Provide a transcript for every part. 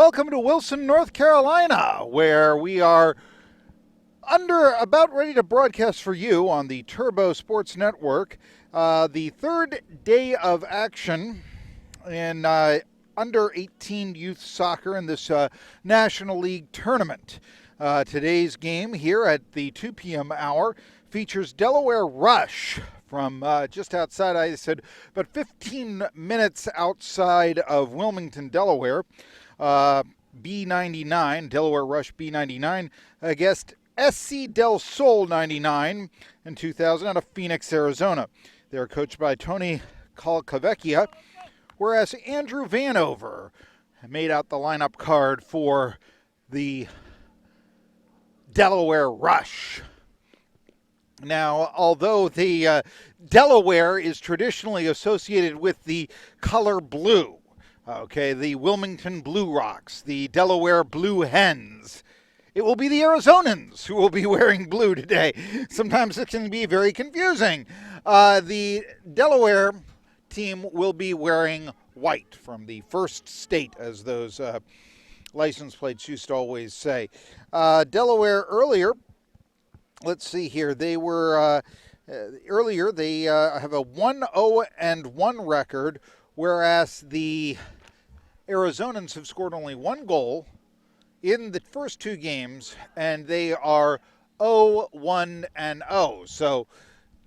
Welcome to Wilson, North Carolina, where we are about ready to broadcast for you on the Turbo Sports Network. The third day of action in under 18 youth soccer in this National League tournament. Today's game here at the 2 p.m. hour features Delaware Rush from just outside, I said, about 15 minutes outside of Wilmington, Delaware. B99, Delaware Rush B99, against SC Del Sol 99 in 2000 out of Phoenix, Arizona. They're coached by Tony Calcavecchia, whereas Andrew Vanover made out the lineup card for the Delaware Rush. Now, although the Delaware is traditionally associated with the color blue, okay, the Wilmington Blue Rocks, the Delaware Blue Hens, it will be the Arizonans who will be wearing blue today. Sometimes it can be very confusing. The Delaware team will be wearing white from the first state, as those license plates used to always say. Delaware earlier, let's see here, they were earlier they have a 1-0-1 record, whereas the Arizonans have scored only one goal in the first two games, and they are 0-1-0. So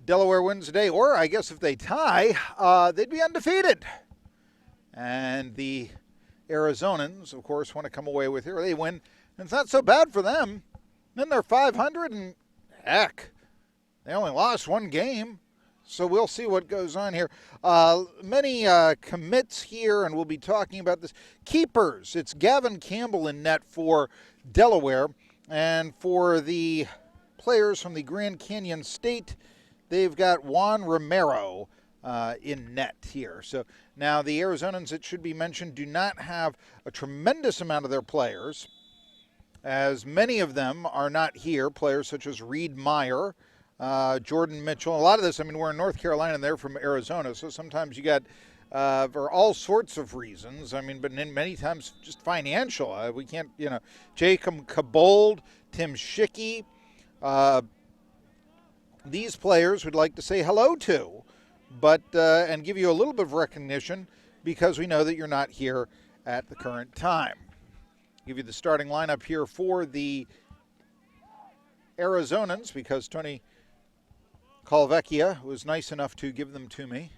Delaware wins today, or I guess if they tie, they'd be undefeated. And the Arizonans, of course, want to come away with here. They win, and it's not so bad for them. Then they're 500, and heck, they only lost one game. So we'll see what goes on here. Many commits here, and we'll be talking about this. Keepers, it's Gavin Campbell in net for Delaware. And for the players from the Grand Canyon State, they've got Juan Romero in net here. So now the Arizonans, it should be mentioned, do not have a tremendous amount of their players, as many of them are not here. Players such as Reed Meyer, Jordan Mitchell. A lot of this, I mean, we're in North Carolina and they're from Arizona, so sometimes you got, for all sorts of reasons, I mean, but many times just financial. We can't, Jacob Cabold, Tim Schicky, these players would like to say hello to, but and give you a little bit of recognition because we know that you're not here at the current time. Give you the starting lineup here for the Arizonans because Tony Calvecchia was nice enough to give them to me.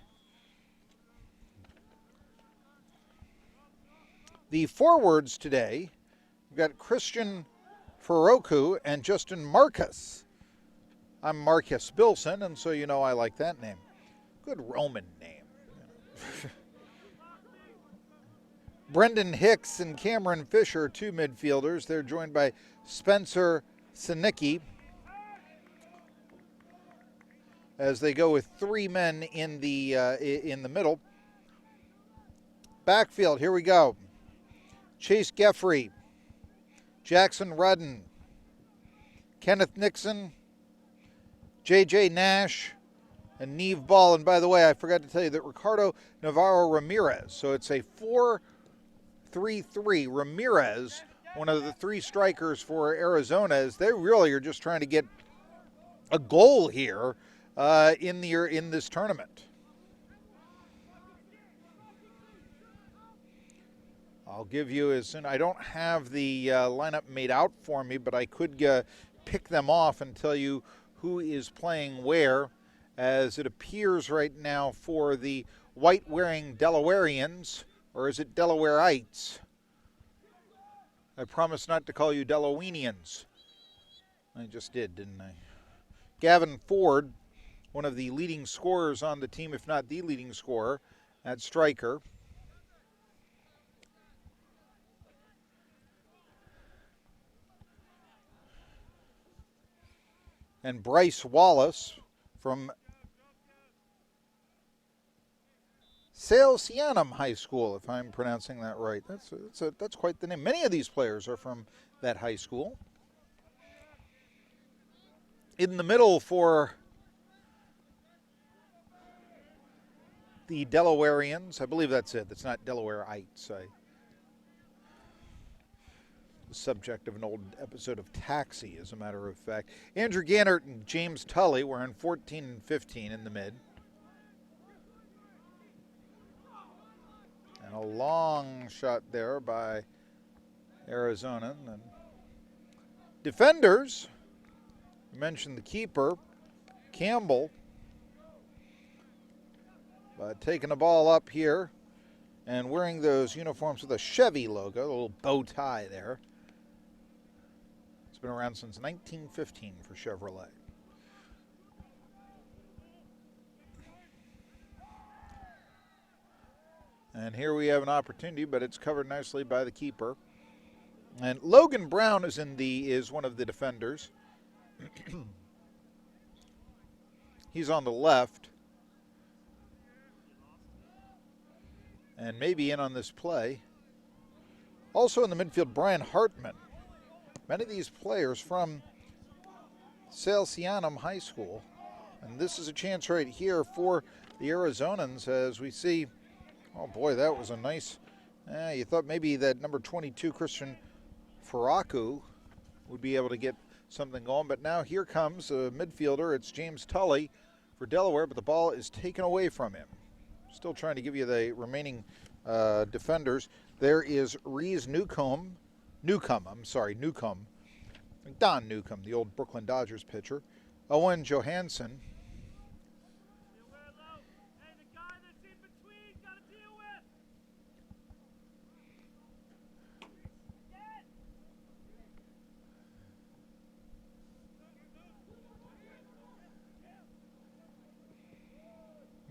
The forwards today, we've got Christian Faroku and Justin Marcus. I'm Marcus Bilson, and so you know I like that name. Good Roman name. Brendan Hicks and Cameron Fisher, two midfielders. They're joined by Spencer Sinicki, as they go with three men in the middle. Backfield, here we go. Chase Geffrey, Jackson Rudden, Kenneth Nixon, J.J. Nash, and Neve Ball. And by the way, I forgot to tell you that Ricardo Navarro Ramirez. So it's a 4-3-3. Ramirez, one of the three strikers for Arizona, as they really are just trying to get a goal here in this tournament. I'll give you as soon. I don't have the lineup made out for me, but I could pick them off and tell you who is playing where, as it appears right now for the white-wearing Delawareans, or is it Delawareites? I promised not to call you Delaweenians. I just did, didn't I? Gavin Ford, one of the leading scorers on the team, if not the leading scorer, at striker. And Bryce Wallace from Salesianum High School, if I'm pronouncing that right. That's quite the name. Many of these players are from that high school. In the middle for the Delawareans, I believe that's it. It's not Delawareites. subject of an old episode of Taxi, as a matter of fact. Andrew Gannert and James Tully were in 14 and 15 in the mid. And a long shot there by Arizona. And defenders, you mentioned the keeper, Campbell, taking the ball up here and wearing those uniforms with a Chevy logo, a little bow tie there. It's been around since 1915 for Chevrolet. And here we have an opportunity, but it's covered nicely by the keeper. And Logan Brown is one of the defenders. He's on the left. And maybe in on this play. Also in the midfield, Brian Hartman. Many of these players from Salesianum High School. And this is a chance right here for the Arizonans as we see, oh boy, that was a nice, you thought maybe that number 22, Christian Faraku, would be able to get something going. But now here comes a midfielder. It's James Tully for Delaware, but the ball is taken away from him. Still trying to give you the remaining defenders. There is Reese Newcomb. Don Newcomb, the old Brooklyn Dodgers pitcher. Owen Johansson.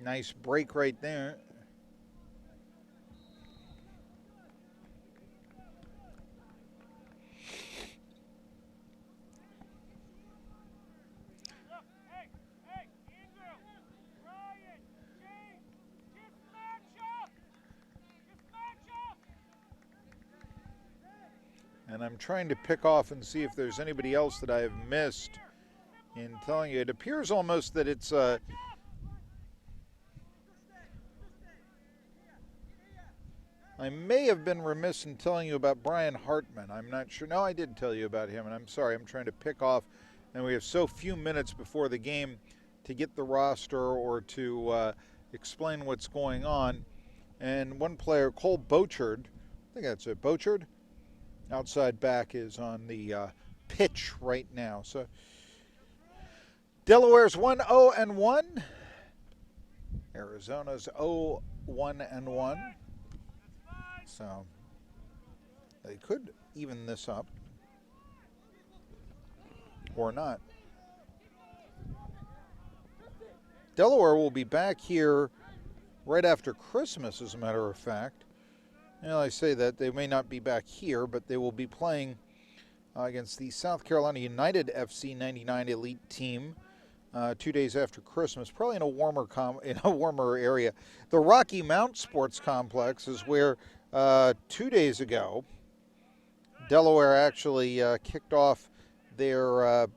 Nice break right there. And I'm trying to pick off and see if there's anybody else that I have missed in telling you. It appears almost that it's I may have been remiss in telling you about Brian Hartman. I'm not sure. No, I did tell you about him, and I'm sorry. I'm trying to pick off, and we have so few minutes before the game to get the roster or to explain what's going on. And one player, Cole Bochard, I think that's it, Bochard, outside back, is on the pitch right now. So Delaware's 1-0-1. Arizona's 0-1-1. So they could even this up or not. Delaware will be back here right after Christmas, as a matter of fact. And I say that they may not be back here, but they will be playing against the South Carolina United FC 99 Elite team 2 days after Christmas, probably in a warmer area. The Rocky Mount Sports Complex is where 2 days ago Delaware actually kicked off their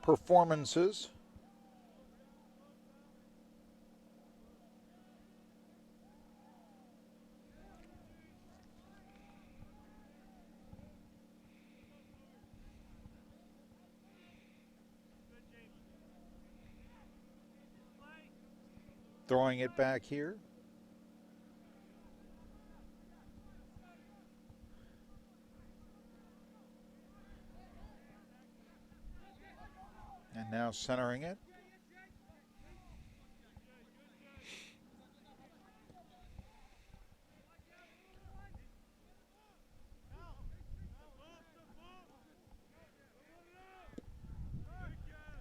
performances. Throwing it back here. And now centering it.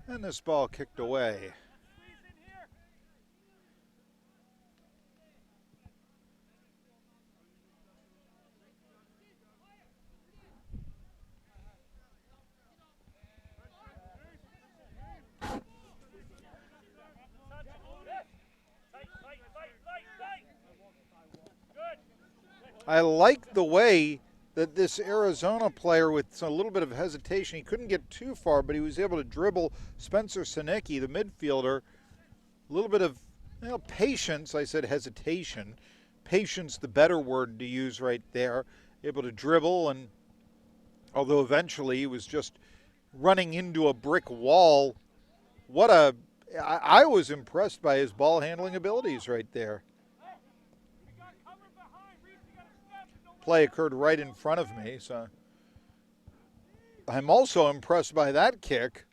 And this ball kicked away. I like the way that this Arizona player, with a little bit of hesitation, he couldn't get too far, but he was able to dribble Spencer Sinicki, the midfielder. A little bit of patience, I said hesitation, patience, the better word to use right there. Able to dribble, and although eventually he was just running into a brick wall, I was impressed by his ball handling abilities right there. Play occurred right in front of me, so I'm also impressed by that kick.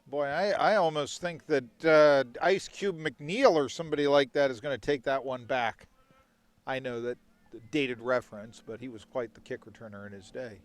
Boy, I almost think that Ice Cube McNeil or somebody like that is going to take that one back. I know that dated reference, but he was quite the kick returner in his day.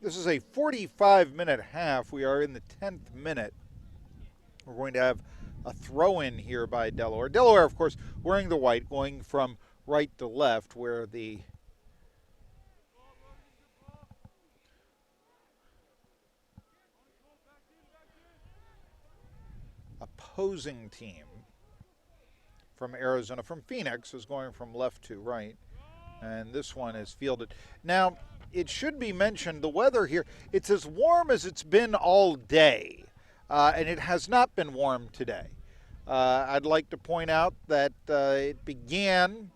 This is a 45-minute half. We are in the 10th minute. We're going to have a throw-in here by Delaware. Delaware, of course, wearing the white, going from right to left, where the opposing team from Arizona, from Phoenix, is going from left to right. And this one is fielded. Now, it should be mentioned, the weather here, it's as warm as it's been all day. And it has not been warm today. I'd like to point out that it began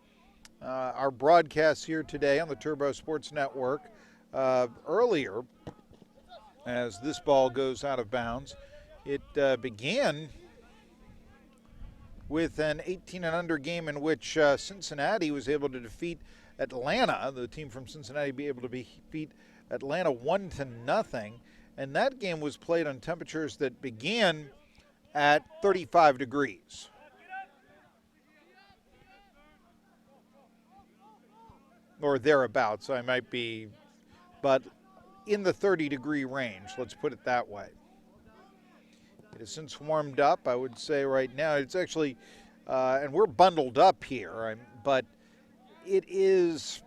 our broadcast here today on the Turbo Sports Network earlier as this ball goes out of bounds. It began with an 18 and under game in which Cincinnati was able to defeat Atlanta. The team from Cincinnati be able to defeat Atlanta 1-0. And that game was played on temperatures that began at 35 degrees. Or thereabouts, I might be, but in the 30-degree range, let's put it that way. It has since warmed up, I would say right now. It's actually, and we're bundled up here, but it is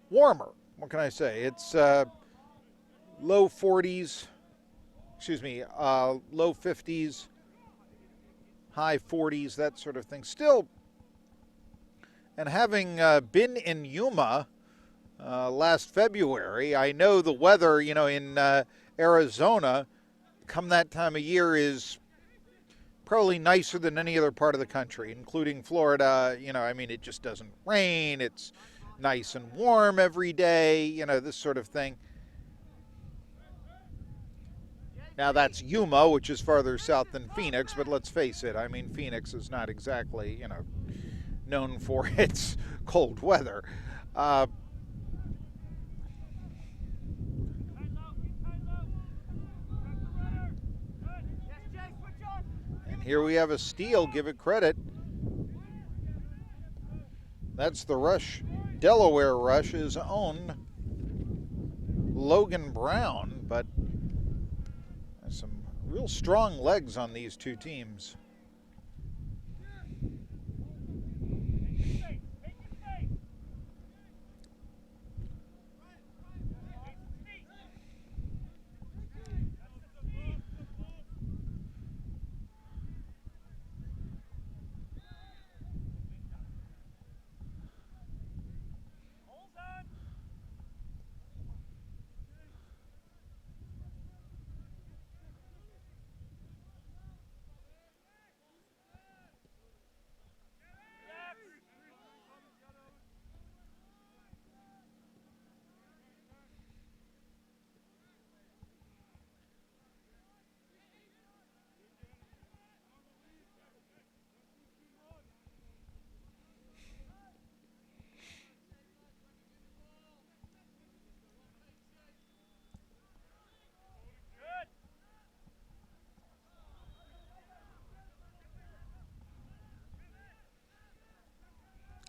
warmer. What can I say? It's low 40s, low 50s, high 40s, that sort of thing. Still, and having been in Yuma last February, I know the weather, in Arizona, come that time of year is probably nicer than any other part of the country, including Florida. It just doesn't rain. It's nice and warm every day, this sort of thing. Now that's Yuma, which is farther south than Phoenix, but let's face it, Phoenix is not exactly, known for its cold weather. And here we have a steal, give it credit. That's the Rush, Delaware Rush's own Logan Brown, but some real strong legs on these two teams.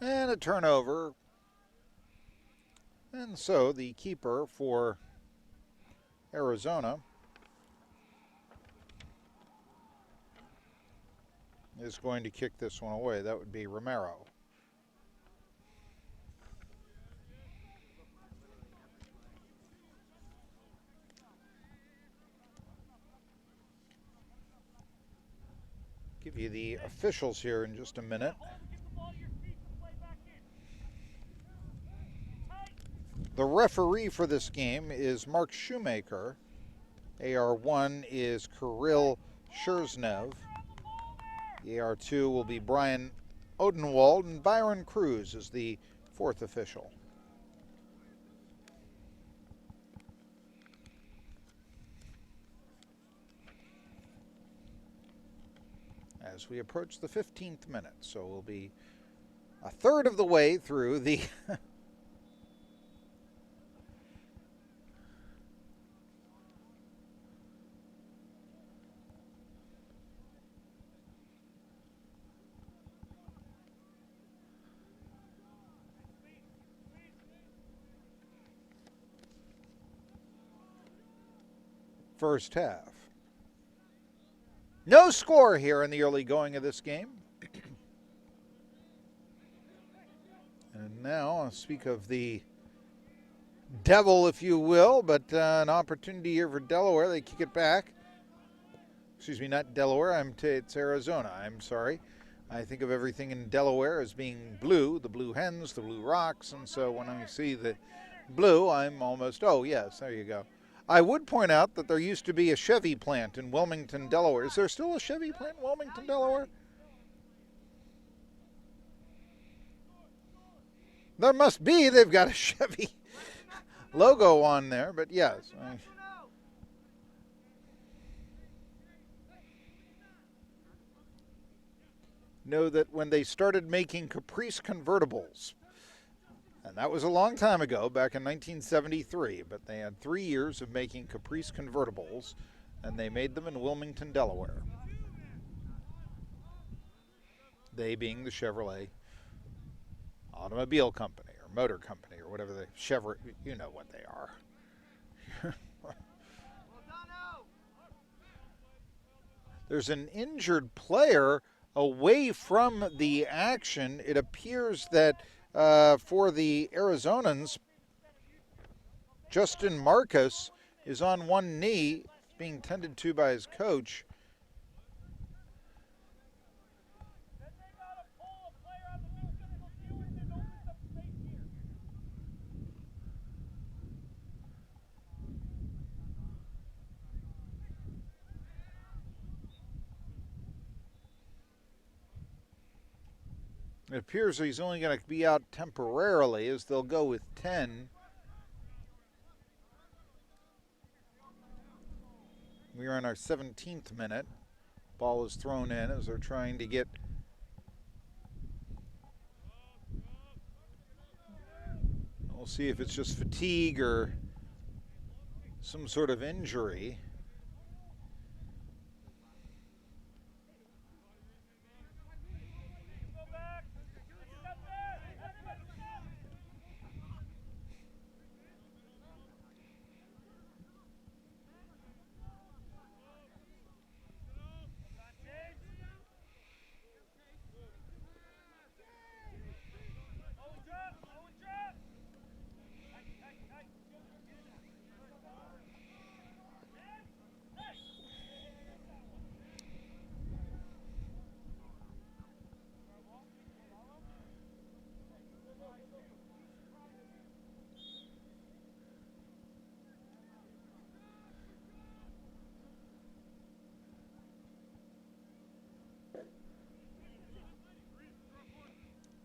And a turnover. And so the keeper for Arizona is going to kick this one away. That would be Romero. Give you the officials here in just a minute. The referee for this game is Mark Shoemaker. AR1 is Kirill Sherznev. The AR2 will be Brian Odenwald, and Byron Cruz is the fourth official. As we approach the 15th minute, so we'll be a third of the way through the first half. No score here in the early going of this game. And now, I'll speak of the devil, if you will, but an opportunity here for Delaware. They kick it back. Excuse me, not Delaware. It's Arizona. I'm sorry. I think of everything in Delaware as being blue, the blue hens, the blue rocks, and so when I see the blue, I'm almost, oh, yes, there you go. I would point out that there used to be a Chevy plant in Wilmington, Delaware. Is there still a Chevy plant in Wilmington, Delaware? There must be. They've got a Chevy logo on there, but yes. Know that when they started making Caprice convertibles, and that was a long time ago, back in 1973, but they had 3 years of making Caprice convertibles, and they made them in Wilmington, Delaware. They being the Chevrolet Automobile Company or Motor Company or whatever the Chevrolet, you know what they are. There's an injured player away from the action. It appears that for the Arizonans, Justin Marcus is on one knee, being tended to by his coach. It appears he's only going to be out temporarily, as they'll go with 10. We are in our 17th minute. Ball is thrown in as they're trying to get we'll see if it's just fatigue or some sort of injury.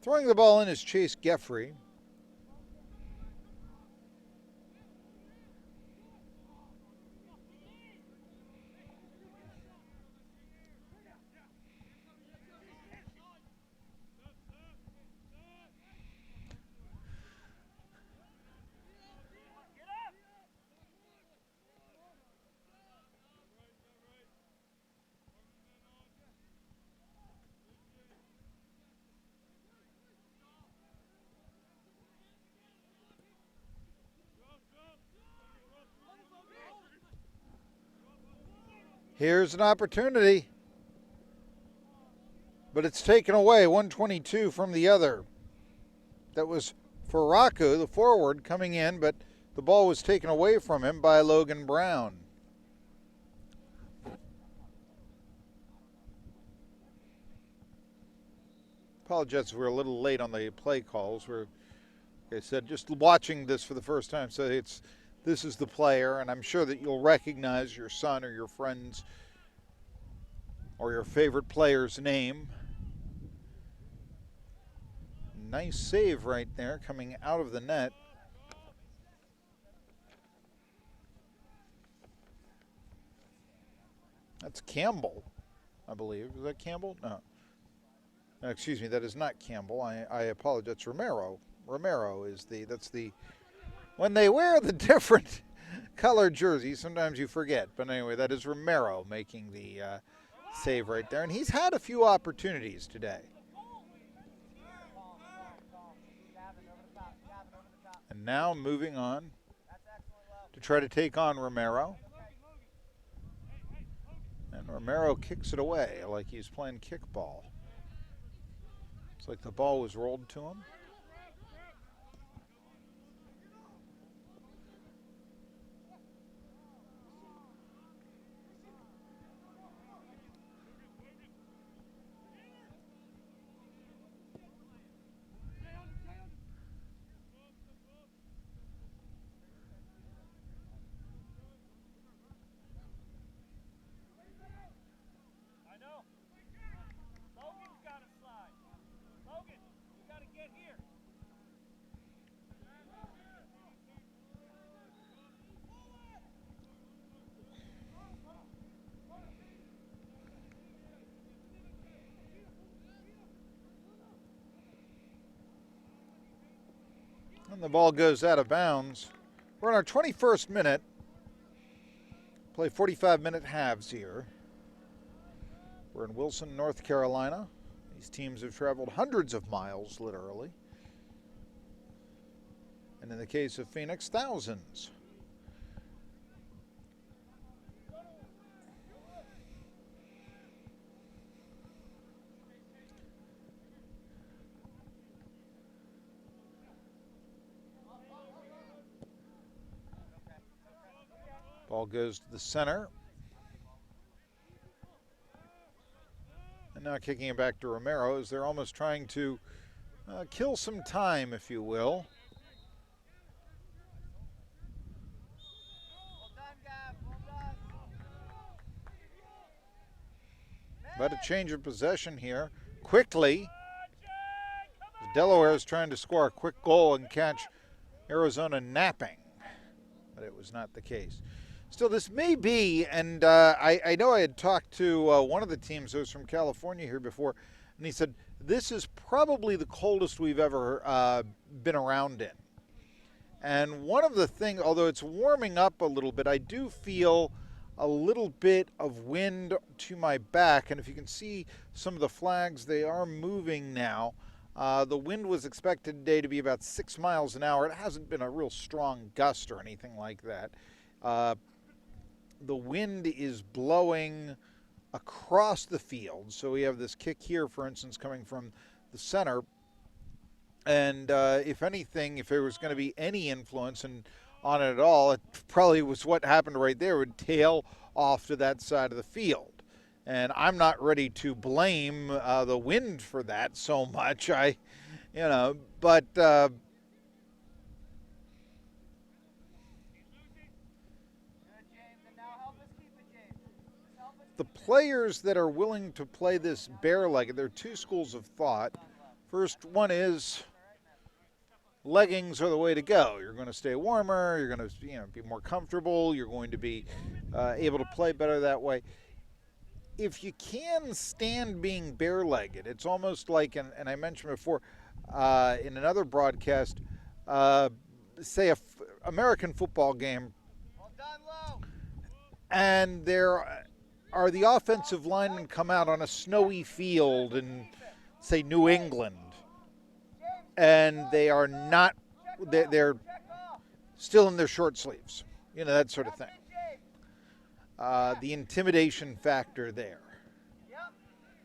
Throwing the ball in is Chase Geffrey. Here's an opportunity. But it's taken away, 122 from the other. That was Faraku, the forward, coming in, but the ball was taken away from him by Logan Brown. Apologize, we're a little late on the play calls. We're, like I said, just watching this for the first time, so this is the player, and I'm sure that you'll recognize your son or your friend's or your favorite player's name. Nice save right there coming out of the net. That's Campbell, I believe. Is that Campbell? No. Excuse me, that is not Campbell. I apologize. That's Romero. Romero is when they wear the different colored jerseys, sometimes you forget. But anyway, that is Romero making the save right there. And he's had a few opportunities today. And now moving on to try to take on Romero. And Romero kicks it away like he's playing kickball. It's like the ball was rolled to him. And the ball goes out of bounds. We're in our 21st minute. Play 45-minute halves here. We're in Wilson, North Carolina. These teams have traveled hundreds of miles, literally. And in the case of Phoenix, thousands. Ball goes to the center. And now kicking it back to Romero as they're almost trying to kill some time, if you will. But a change of possession here quickly. Delaware is trying to score a quick goal and catch Arizona napping, but it was not the case. Still, this may be, and I know I had talked to one of the teams who was from California here before, and he said, this is probably the coldest we've ever been around in. And one of the things, although it's warming up a little bit, I do feel a little bit of wind to my back, and if you can see some of the flags, they are moving now. The wind was expected today to be about 6 miles an hour. It hasn't been a real strong gust or anything like that. The wind is blowing across the field. So we have this kick here, for instance, coming from the center. And if anything, if there was going to be any influence on it at all, it probably was what happened right there, would tail off to that side of the field. And I'm not ready to blame the wind for that so much. But the players that are willing to play this bare-legged, there are two schools of thought. First one is leggings are the way to go. You're going to stay warmer. You're going to be more comfortable. You're going to be able to play better that way. If you can stand being bare-legged, it's almost like, and I mentioned before in another broadcast, say American football game, and there are the offensive linemen come out on a snowy field in, say, New England, and they are not, they're still in their short sleeves, that sort of thing. the intimidation factor there. Yep.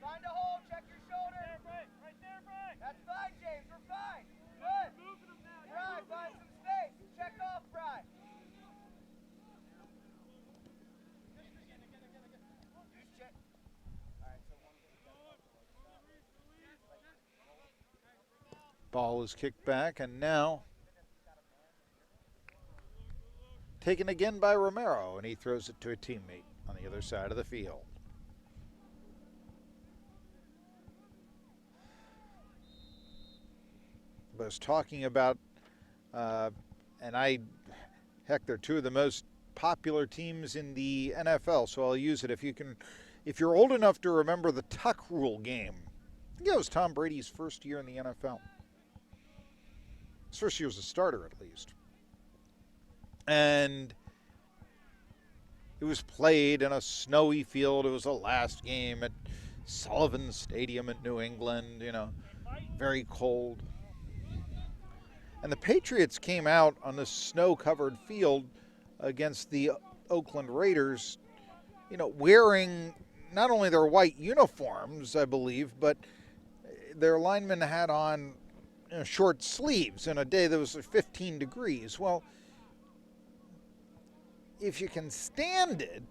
Find a hole. Check your shoulder. Right there, Brian. That's fine, James. We're fine. Good. Brian, find some space. Check off, Brian. Ball is kicked back, and now taken again by Romero, and he throws it to a teammate on the other side of the field. I was talking about, heck, they're two of the most popular teams in the NFL, so I'll use it. If you're old enough to remember the tuck rule game, I think it was Tom Brady's first year in the NFL. His first year as a starter, at least. And it was played in a snowy field. It was the last game at Sullivan Stadium in New England, very cold. And the Patriots came out on this snow-covered field against the Oakland Raiders, wearing not only their white uniforms, I believe, but their linemen had on short sleeves in a day that was 15 degrees. Well, if you can stand it,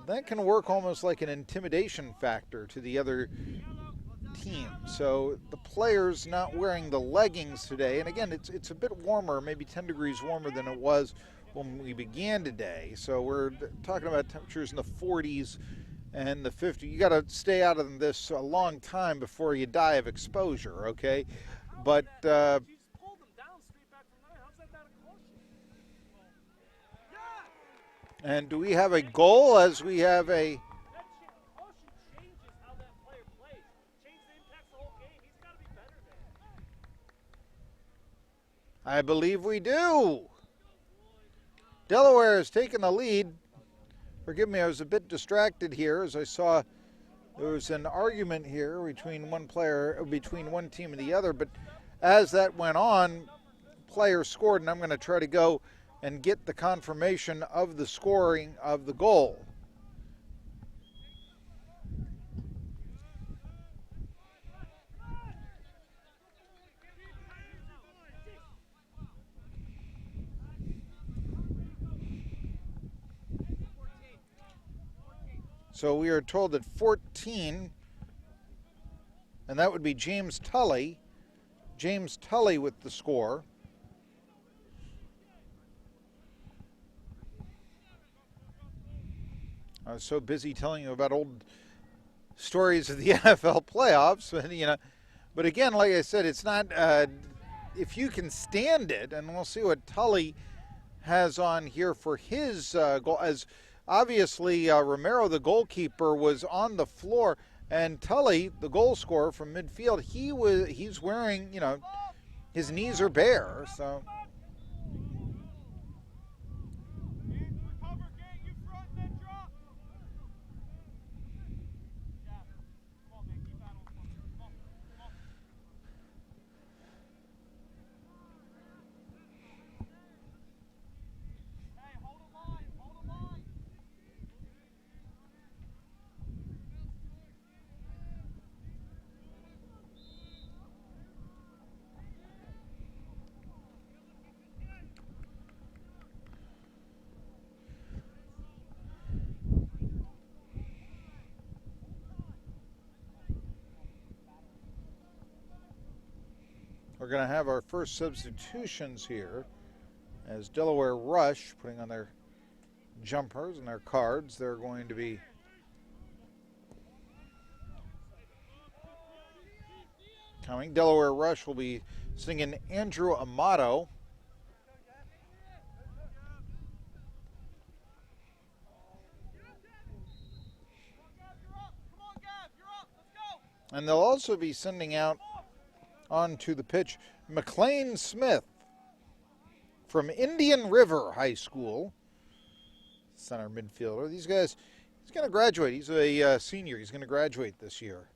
that can work almost like an intimidation factor to the other team. So the players not wearing the leggings today, and again, it's a bit warmer, maybe 10 degrees warmer than it was when we began today. So we're talking about temperatures in the 40s and the 50s. You got to stay out of this a long time before you die of exposure, okay? But and do we have a goal as we have a I believe we do. Delaware has taken the lead. Forgive me, I was a bit distracted here as I saw there was an argument here between one team and the other. But as that went on, players scored, and I'm going to try to go and get the confirmation of the scoring of the goal. So we are told that 14, and that would be James Tully. James Tully with the score. I was so busy telling you about old stories of the NFL playoffs, But again, like I said, it's not, if you can stand it, and we'll see what Tully has on here for his goal, as obviously Romero, the goalkeeper, was on the floor, and Tully, the goal scorer from midfield, he's wearing, his knees are bare, so. We're going to have our first substitutions here as Delaware Rush putting on their jumpers and their cards. They're going to be coming. Delaware Rush will be singing Andrew Amato. And they'll also be sending out onto the pitch McLean Smith from Indian River High School, center midfielder. These guys, he's going to graduate. He's a senior. He's going to graduate this year.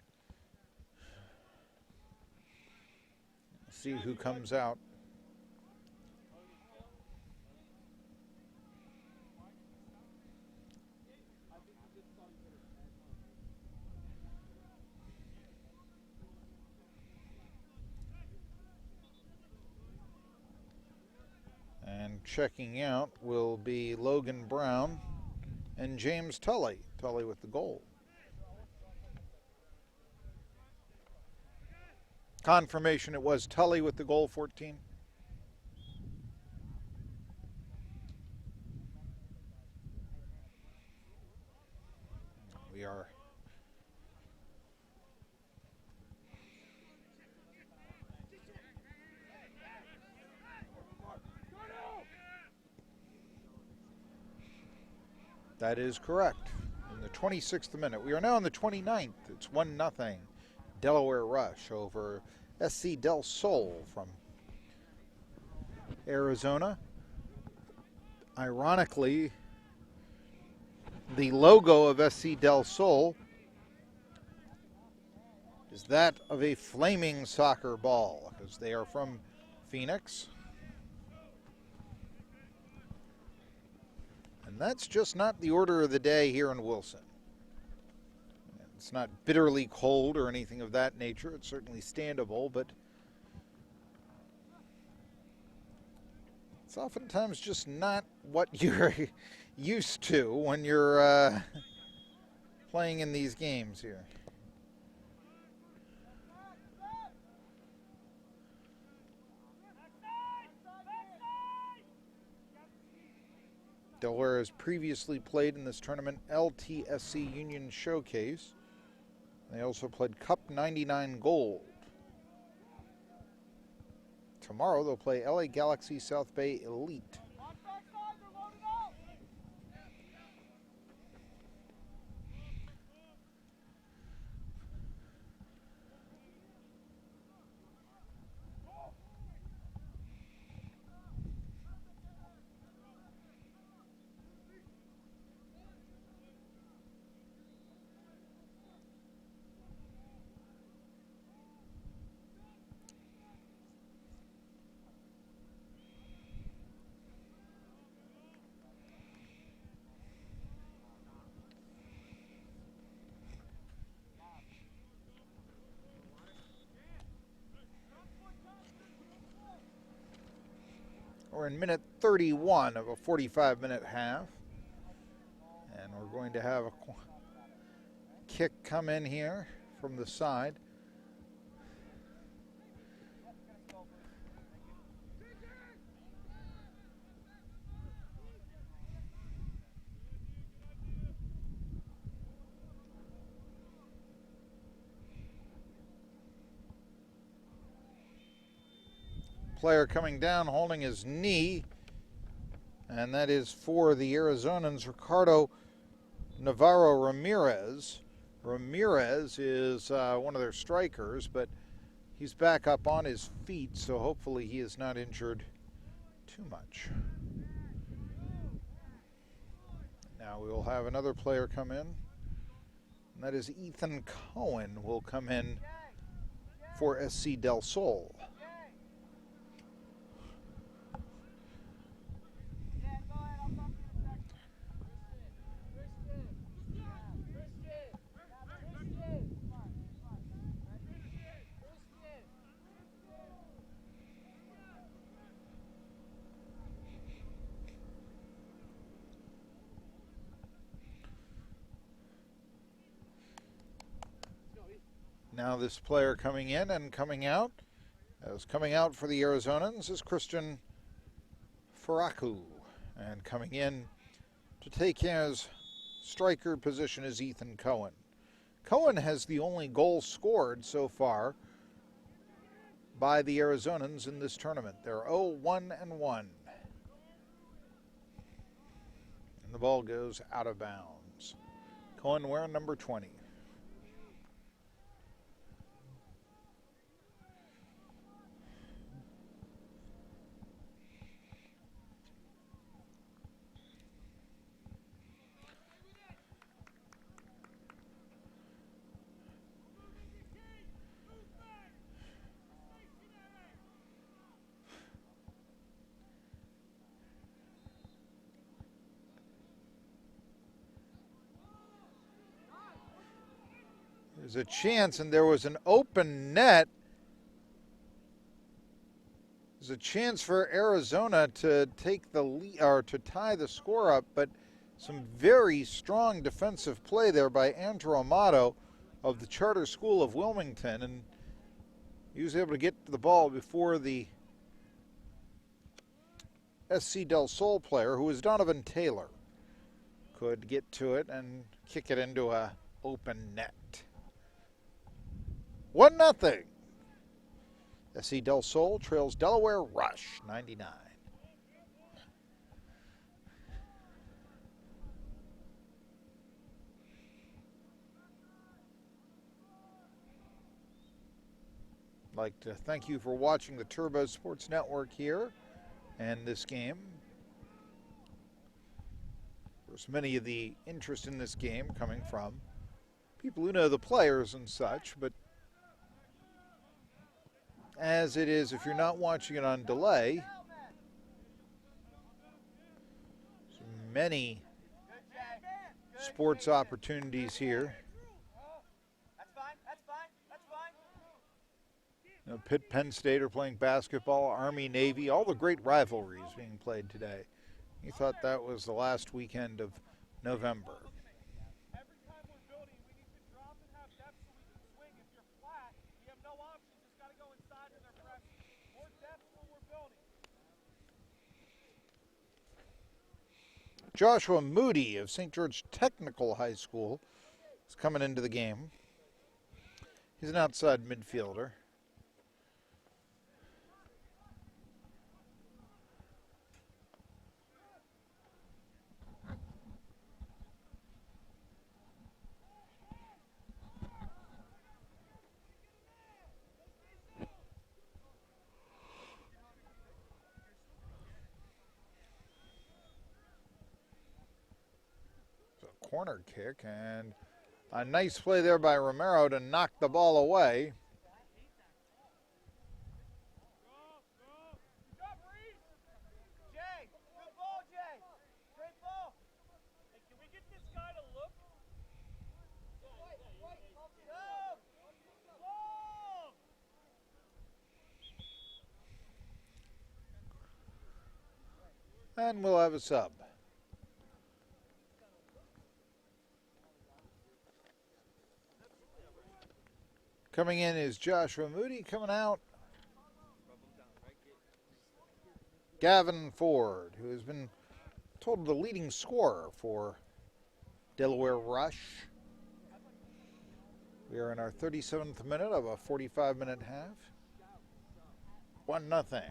Let's see who comes out. checking out will be Logan Brown and James Tully. Tully with the goal. Confirmation it was Tully with the goal, 14. We are That is correct. In the 26th minute. We are now in the 29th. It's 1-0. Delaware Rush over SC Del Sol from Arizona. Ironically, the logo of SC Del Sol is that of a flaming soccer ball, because they are from Phoenix. And that's just not the order of the day here in Wilson. It's not bitterly cold or anything of that nature. It's certainly standable, but it's oftentimes just not what you're used to when you're playing in these games here. Delaware has previously played in this tournament LTSC Union Showcase. They also played Cup 99 Gold. Tomorrow they'll play LA Galaxy South Bay Elite. We're in minute 31 of a 45-minute half. And we're going to have a kick come in here from the side. Player coming down holding his knee, and that is for the Arizonans, Ricardo Navarro Ramirez. Ramirez is one of their strikers, but he's back up on his feet, so hopefully he is not injured too much. Now we will have another player come in, and that is Ethan Cohen will come in for SC Del Sol. Now this player coming in and coming out, as coming out for the Arizonans is Christian Faraku, and coming in to take his striker position is Ethan Cohen. Cohen has the only goal scored so far by the Arizonans in this tournament. They're 0-1-1. And the ball goes out of bounds. Cohen wearing number 20. There's a chance, and there was an open net. There's There's a chance for Arizona to take the lead or to tie the score up, but some very strong defensive play there by Andrew Amato of the Charter School of Wilmington, and he was able to get to the ball before the SC Del Sol player, who was Donovan Taylor, could get to it and kick it into a open net. 1-0. SC Del Sol trails Delaware Rush 99. I'd like to thank you for watching the Turbo Sports Network here and this game. There's many of the interest in this game coming from people who know the players and such, but as it is, if you're not watching it on delay, so many sports opportunities here. You know, Pitt, Penn State are playing basketball, Army, Navy, all the great rivalries being played today. You thought that was the last weekend of November. Every time we're building, we need to drop and have depth so we can swing. If you're flat, we have no options. Just got to go inside and they're pressing. More depth when we're building. Joshua Moody of St. George Technical High School is coming into the game. He's an outside midfielder. Corner kick, and a nice play there by Romero to knock the ball away. Jay, good ball, Jay. Great ball. Hey, can we get this guy to look? And we'll have a sub. Coming in is Joshua Moody. Coming out, Gavin Ford, who has been told the leading scorer for Delaware Rush. We are in our 37th minute of a 45-minute half. 1-0.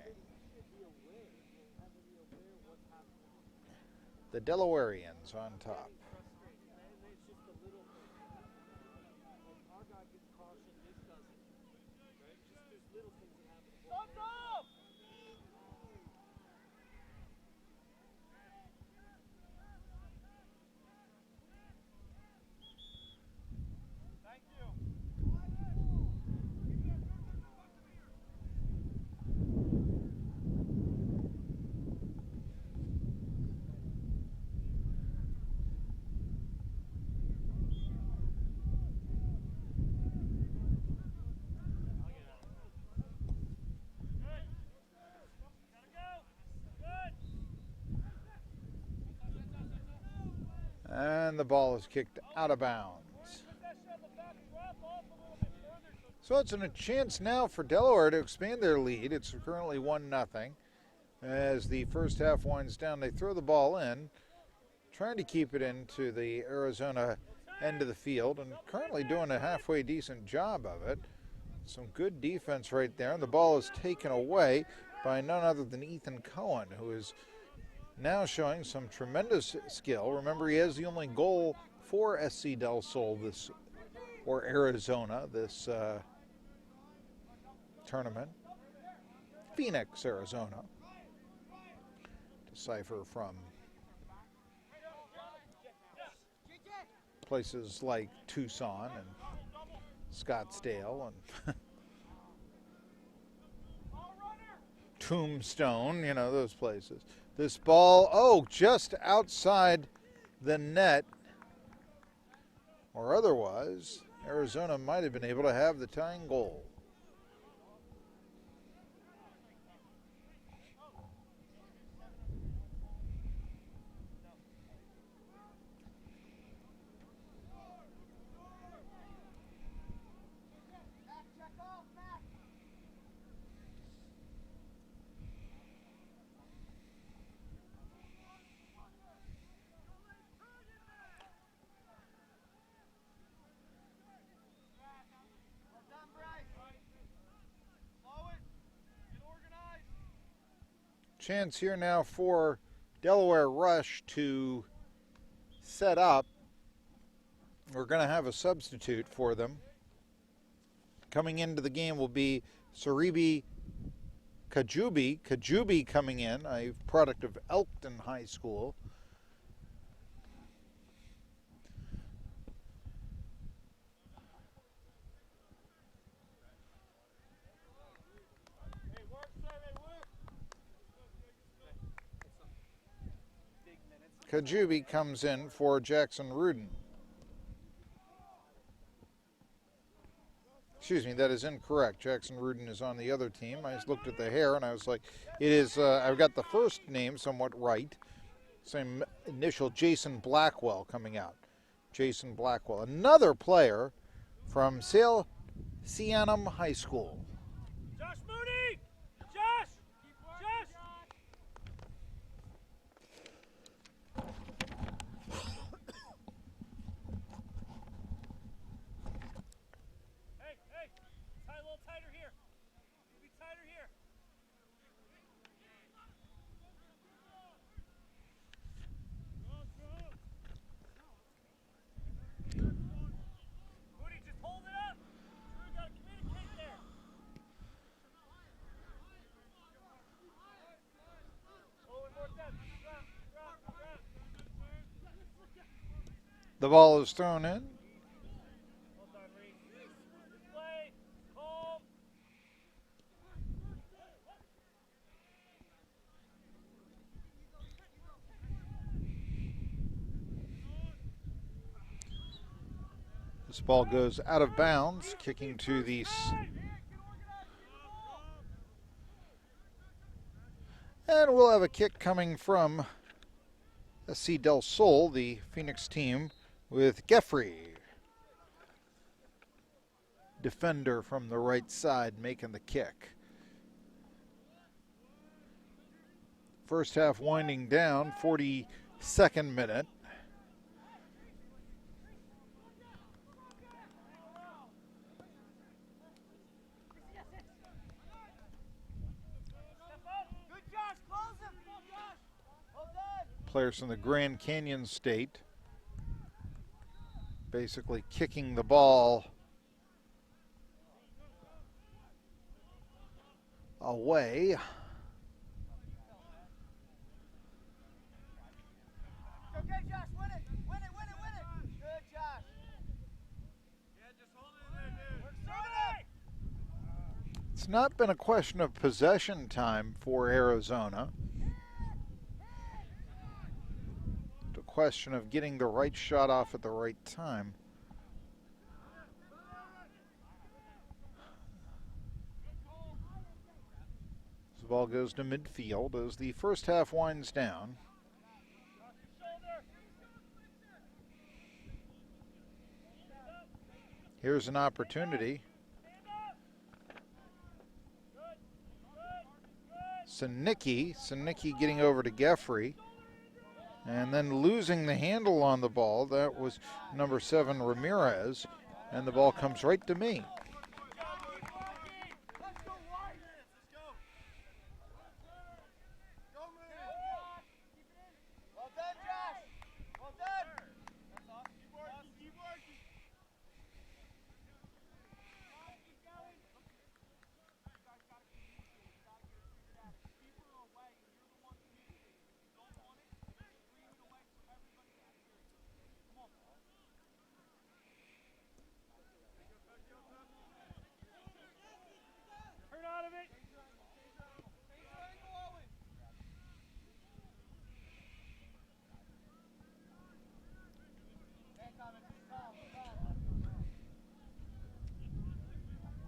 The Delawareans on top. And the ball is kicked out of bounds. So it's a chance now for Delaware to expand their lead. It's currently 1-0. As the first half winds down, they throw the ball in, trying to keep it into the Arizona end of the field, and currently doing a halfway decent job of it. Some good defense right there, and the ball is taken away by none other than Ethan Cohen, who is now showing some tremendous skill. Remember, he has the only goal for SC Del Sol or Arizona this tournament. Phoenix, Arizona. Decipher from places like Tucson and Scottsdale and Tombstone, you know, those places. This ball, just outside the net, or otherwise, Arizona might have been able to have the tying goal. Chance here now for Delaware Rush to set up. We're going to have a substitute for them. Coming into the game will be Saribi Kajubi. Kajubi coming in, a product of Elkton High School. Kajubi comes in for Jackson Rudin. Excuse me, that is incorrect. Jackson Rudin is on the other team. I just looked at the hair and I was like, it is, I've got the first name somewhat right. Same initial, Jason Blackwell coming out. Jason Blackwell, another player from Sale Sianum High School. Josh Mooney! Josh! Josh! Hey, tie a little tighter here. Be tighter here. Mooney, just hold it up. We gotta communicate there. The ball is thrown in. This ball goes out of bounds, kicking to the and we'll have a kick coming from SC Del Sol, the Phoenix team, with Geffrey. Defender from the right side making the kick. First half winding down, 42nd minute. Players from the Grand Canyon State basically kicking the ball away. Okay, Josh, win it. Win it. Good, Josh. Yeah, just hold it in there, dude. It's not been a question of possession time for Arizona. A question of getting the right shot off at the right time. The ball goes to midfield as the first half winds down. Here's an opportunity. Sinicki getting over to Geffrey. And then losing the handle on the ball. That was number 7, Ramirez. And the ball comes right to me. Well done, Josh. Well done. Turn out of it.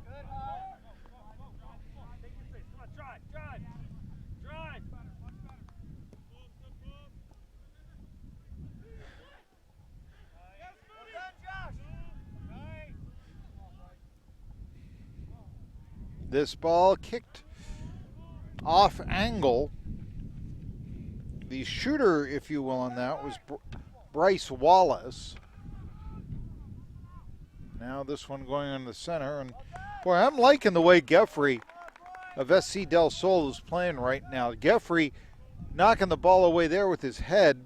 Good, Hart. Take your space. Come on, drive. Well done, Josh. This ball kicked off angle. The shooter, if you will, on that was Bryce Wallace. Now this one going in the center. And boy, I'm liking the way Geffrey of SC Del Sol is playing right now. Geffrey knocking the ball away there with his head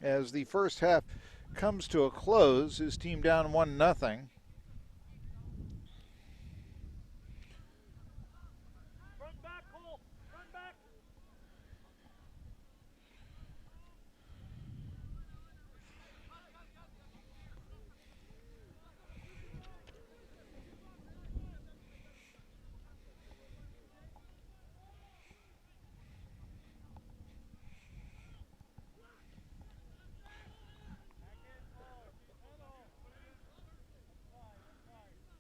as the first half comes to a close. His team down 1-0.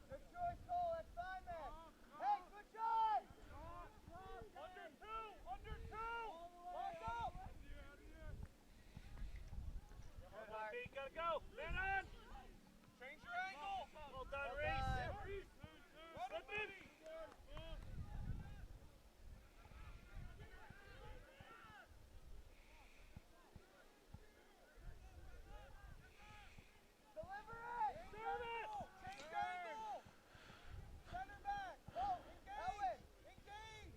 Good choice, Cole. That's fine, man. Hey, good shot. Under two. Lock up. Gotta go. Man on. Change your angle. Well done, Reese. Run it. Deliver it. Service. Change your angle. Center back. Go. Engage. Engage.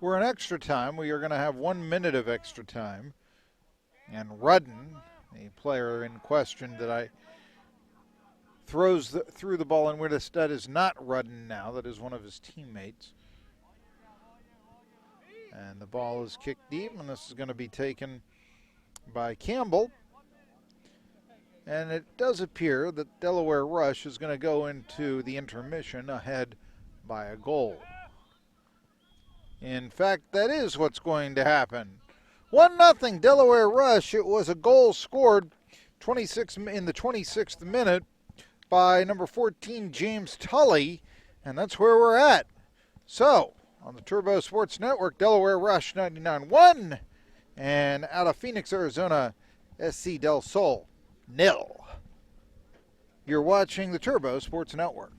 We're in extra time. We are going to have 1 minute of extra time. And Rudden, the player in question that I threw the ball in where that is not Rudden now. That is one of his teammates. And the ball is kicked deep, and this is going to be taken by Campbell. And it does appear that Delaware Rush is going to go into the intermission ahead by a goal. In fact, that is what's going to happen. 1-0 Delaware Rush. It was a goal scored in the 26th minute by number 14, James Tully, and that's where we're at. So, on the Turbo Sports Network, Delaware Rush 99-1, and out of Phoenix, Arizona, SC Del Sol 0. You're watching the Turbo Sports Network.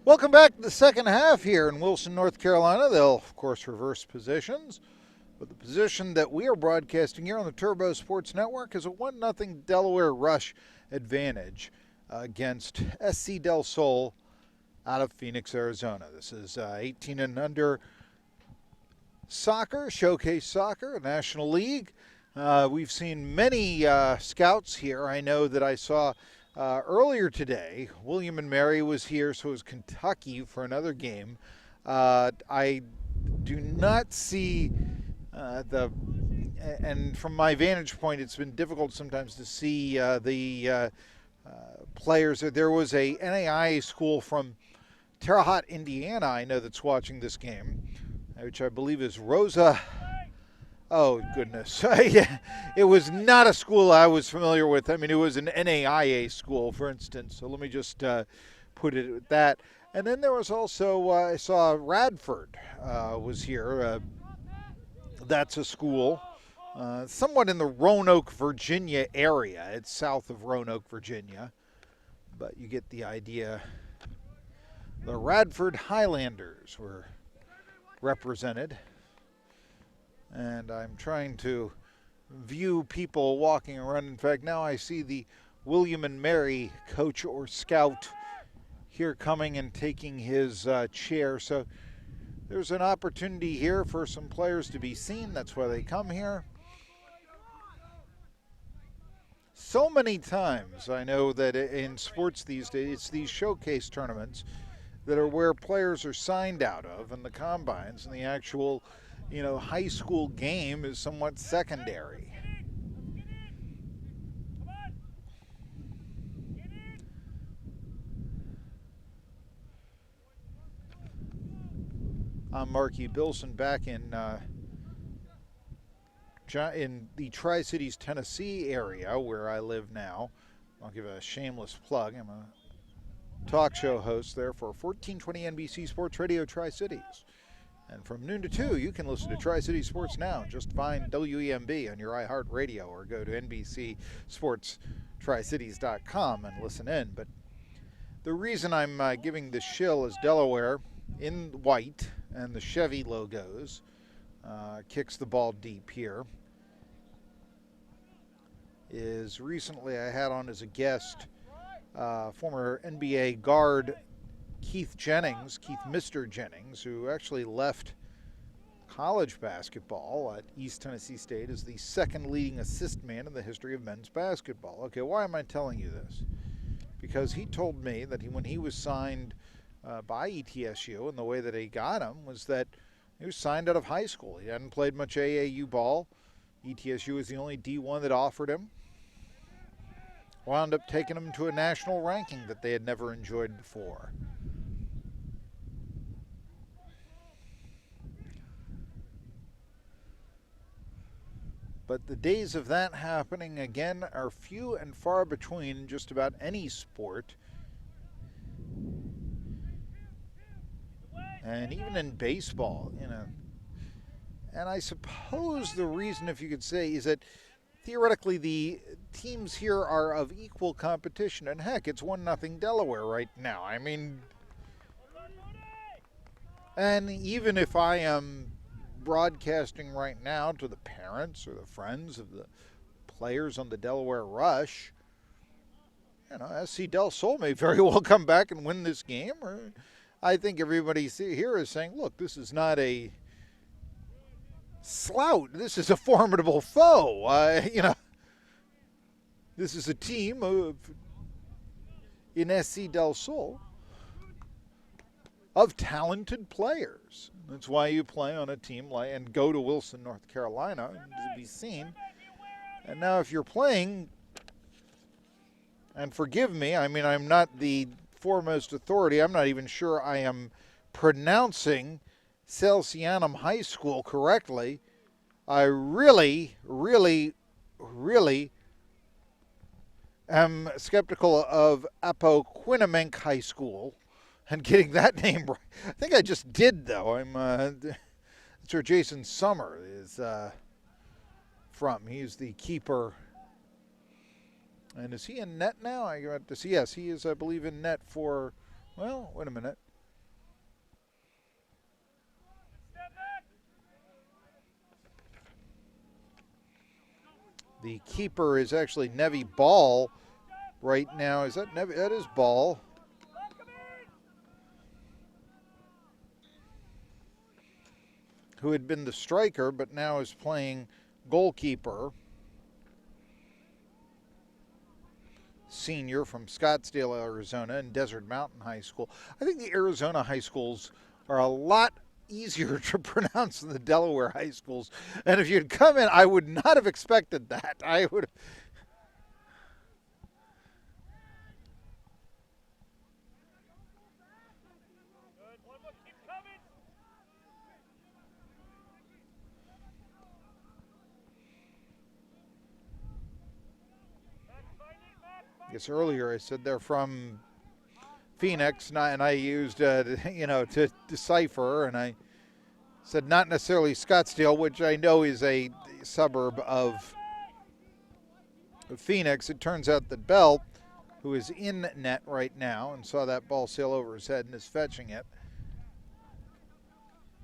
Welcome back to the second half here in Wilson, North Carolina. They'll, of course, reverse positions. But the position that we are broadcasting here on the Turbo Sports Network is a 1-0 Delaware Rush advantage against SC Del Sol out of Phoenix, Arizona. This is 18 and under soccer, showcase soccer, National League. We've seen many scouts here. I know that I saw earlier today, William and Mary was here, so was Kentucky for another game. I do not see and from my vantage point, it's been difficult sometimes to see the players. There was a NAIA school from Terre Haute, Indiana, I know, that's watching this game, which I believe is Rosa. Oh, goodness. It was not a school I was familiar with. I mean, it was an NAIA school, for instance. So let me just put it at that. And then there was also, I saw Radford was here. That's a school somewhat in the Roanoke, Virginia area. It's south of Roanoke, Virginia. But you get the idea. The Radford Highlanders were represented. And I'm trying to view people walking around. In fact, now I see the William and Mary coach or scout here coming and taking his chair. So there's an opportunity here for some players to be seen. That's why they come here. So many times I know that in sports these days, it's these showcase tournaments that are where players are signed out of, and the combines and the actual high school game is somewhat secondary. I'm Marky Bilson back in the Tri-Cities, Tennessee area where I live now. I'll give a shameless plug. I'm a talk show host there for 1420 NBC Sports Radio Tri-Cities. And from noon to 2, you can listen to Tri-City Sports Now. Just find WEMB on your iHeartRadio or go to NBCSportsTriCities.com and listen in. But the reason I'm giving this shill is Delaware in white and the Chevy logos. Kicks the ball deep here. Is recently I had on as a guest former NBA guard Keith Mr. Jennings, who actually left college basketball at East Tennessee State as the second leading assist man in the history of men's basketball. Okay, why am I telling you this? Because he told me that when he was signed by ETSU, and the way that he got him was that he was signed out of high school. He hadn't played much AAU ball. ETSU was the only D1 that offered him. Wound up taking him to a national ranking that they had never enjoyed before. But the days of that happening, again, are few and far between in just about any sport. And even in baseball, And I suppose the reason, if you could say, is that theoretically the teams here are of equal competition. And heck, it's 1-0 Delaware right now. I mean, and even if I am broadcasting right now to the parents or the friends of the players on the Delaware Rush, SC Del Sol may very well come back and win this game. Or I think everybody here is saying, look, this is not a slout. This is a formidable foe. This is a team in SC Del Sol of talented players. That's why you play on a team and go to Wilson, North Carolina to be seen. And now if you're playing, and forgive me, I mean, I'm not the foremost authority. I'm not even sure I am pronouncing Celsianum High School correctly. I really, really, really am skeptical of Appoquinimink High School and getting that name right. I think I just did, though. That's where Jason Summer is from. He's the keeper. And is he in net now? I got to see. Yes, he is, I believe, in net for, well, wait a minute. The keeper is actually Nevi Ball right now. Is that Nevi? That is Ball. Who had been the striker, but now is playing goalkeeper. Senior from Scottsdale, Arizona, and Desert Mountain High School. I think the Arizona high schools are a lot easier to pronounce than the Delaware high schools. And if you'd come in, I would not have expected that. I would have. I guess earlier I said they're from Phoenix, and I used, to decipher, and I said not necessarily Scottsdale, which I know is a suburb of Phoenix. It turns out that Bell, who is in net right now and saw that ball sail over his head and is fetching it,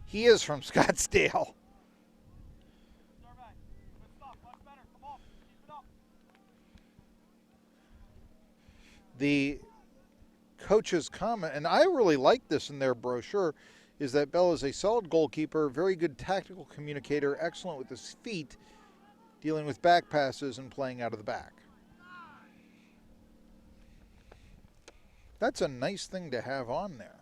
he is from Scottsdale. The coach's comment, and I really like this in their brochure, is that Bell is a solid goalkeeper, very good tactical communicator, excellent with his feet, dealing with back passes and playing out of the back. That's a nice thing to have on there.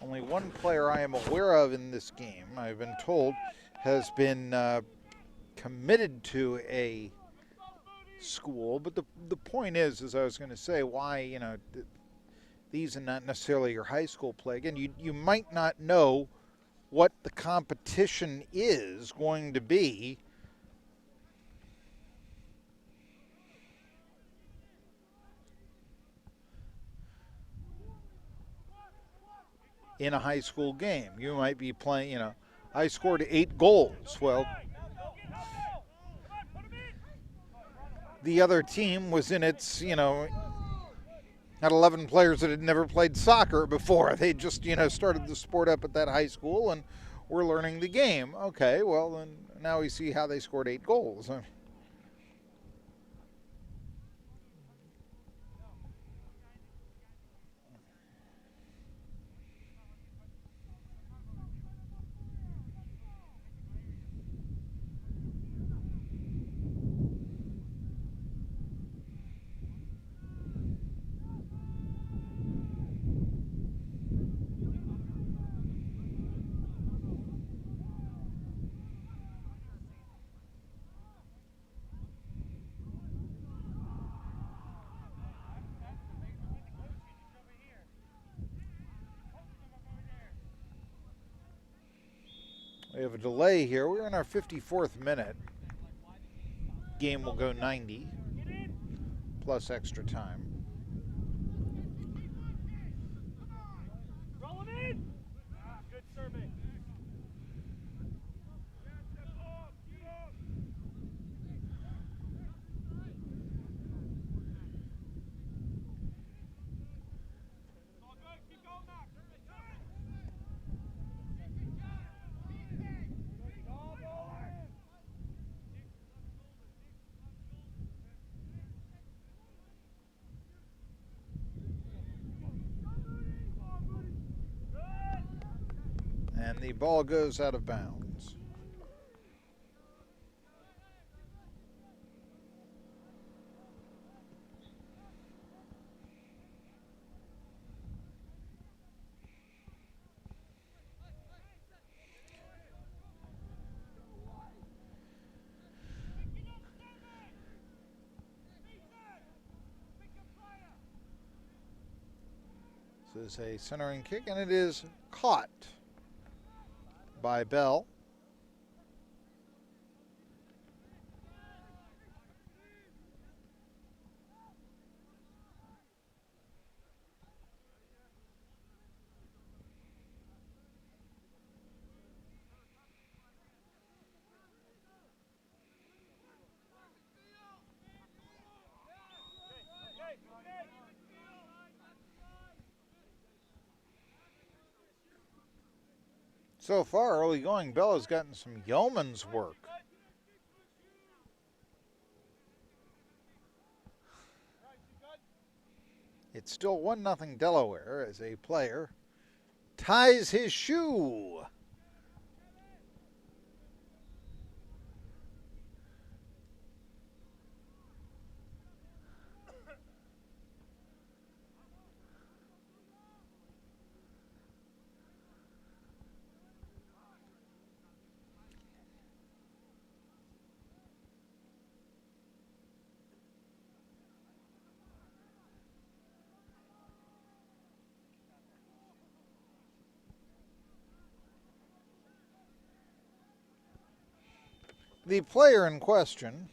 Only one player I am aware of in this game, I've been told, has been committed to a school. But the point is, as I was going to say, why, these are not necessarily your high school play. Again, you might not know what the competition is going to be in a high school game. You might be playing, I scored 8 goals. Well, the other team was in its, had 11 players that had never played soccer before. They just, started the sport up at that high school and were learning the game. Okay, well, then now we see how they scored 8 goals. We have a delay here. We're in our 54th minute. Game will go 90 plus extra time. Good survey. And the ball goes out of bounds. This is a centering kick, and it is caught by Bell. So far, early going, Bella's gotten some yeoman's work. It's still 1-0 Delaware as a player ties his shoe. The player in question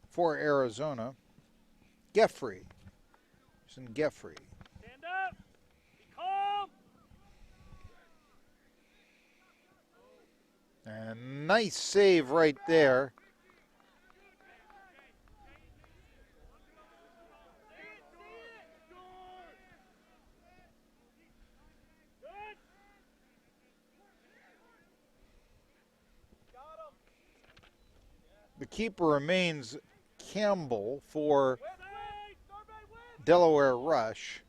for Arizona, Geffrey. Stand up. Be calm. And nice save right there. The keeper remains Campbell for Delaware Rush.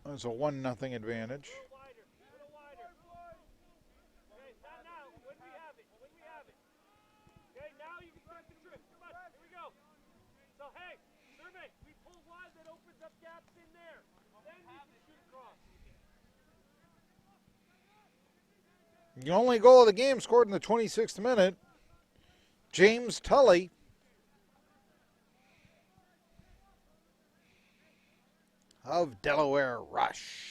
There's a 1-0 advantage. The only goal of the game scored in the 26th minute. James Tully of Delaware Rush.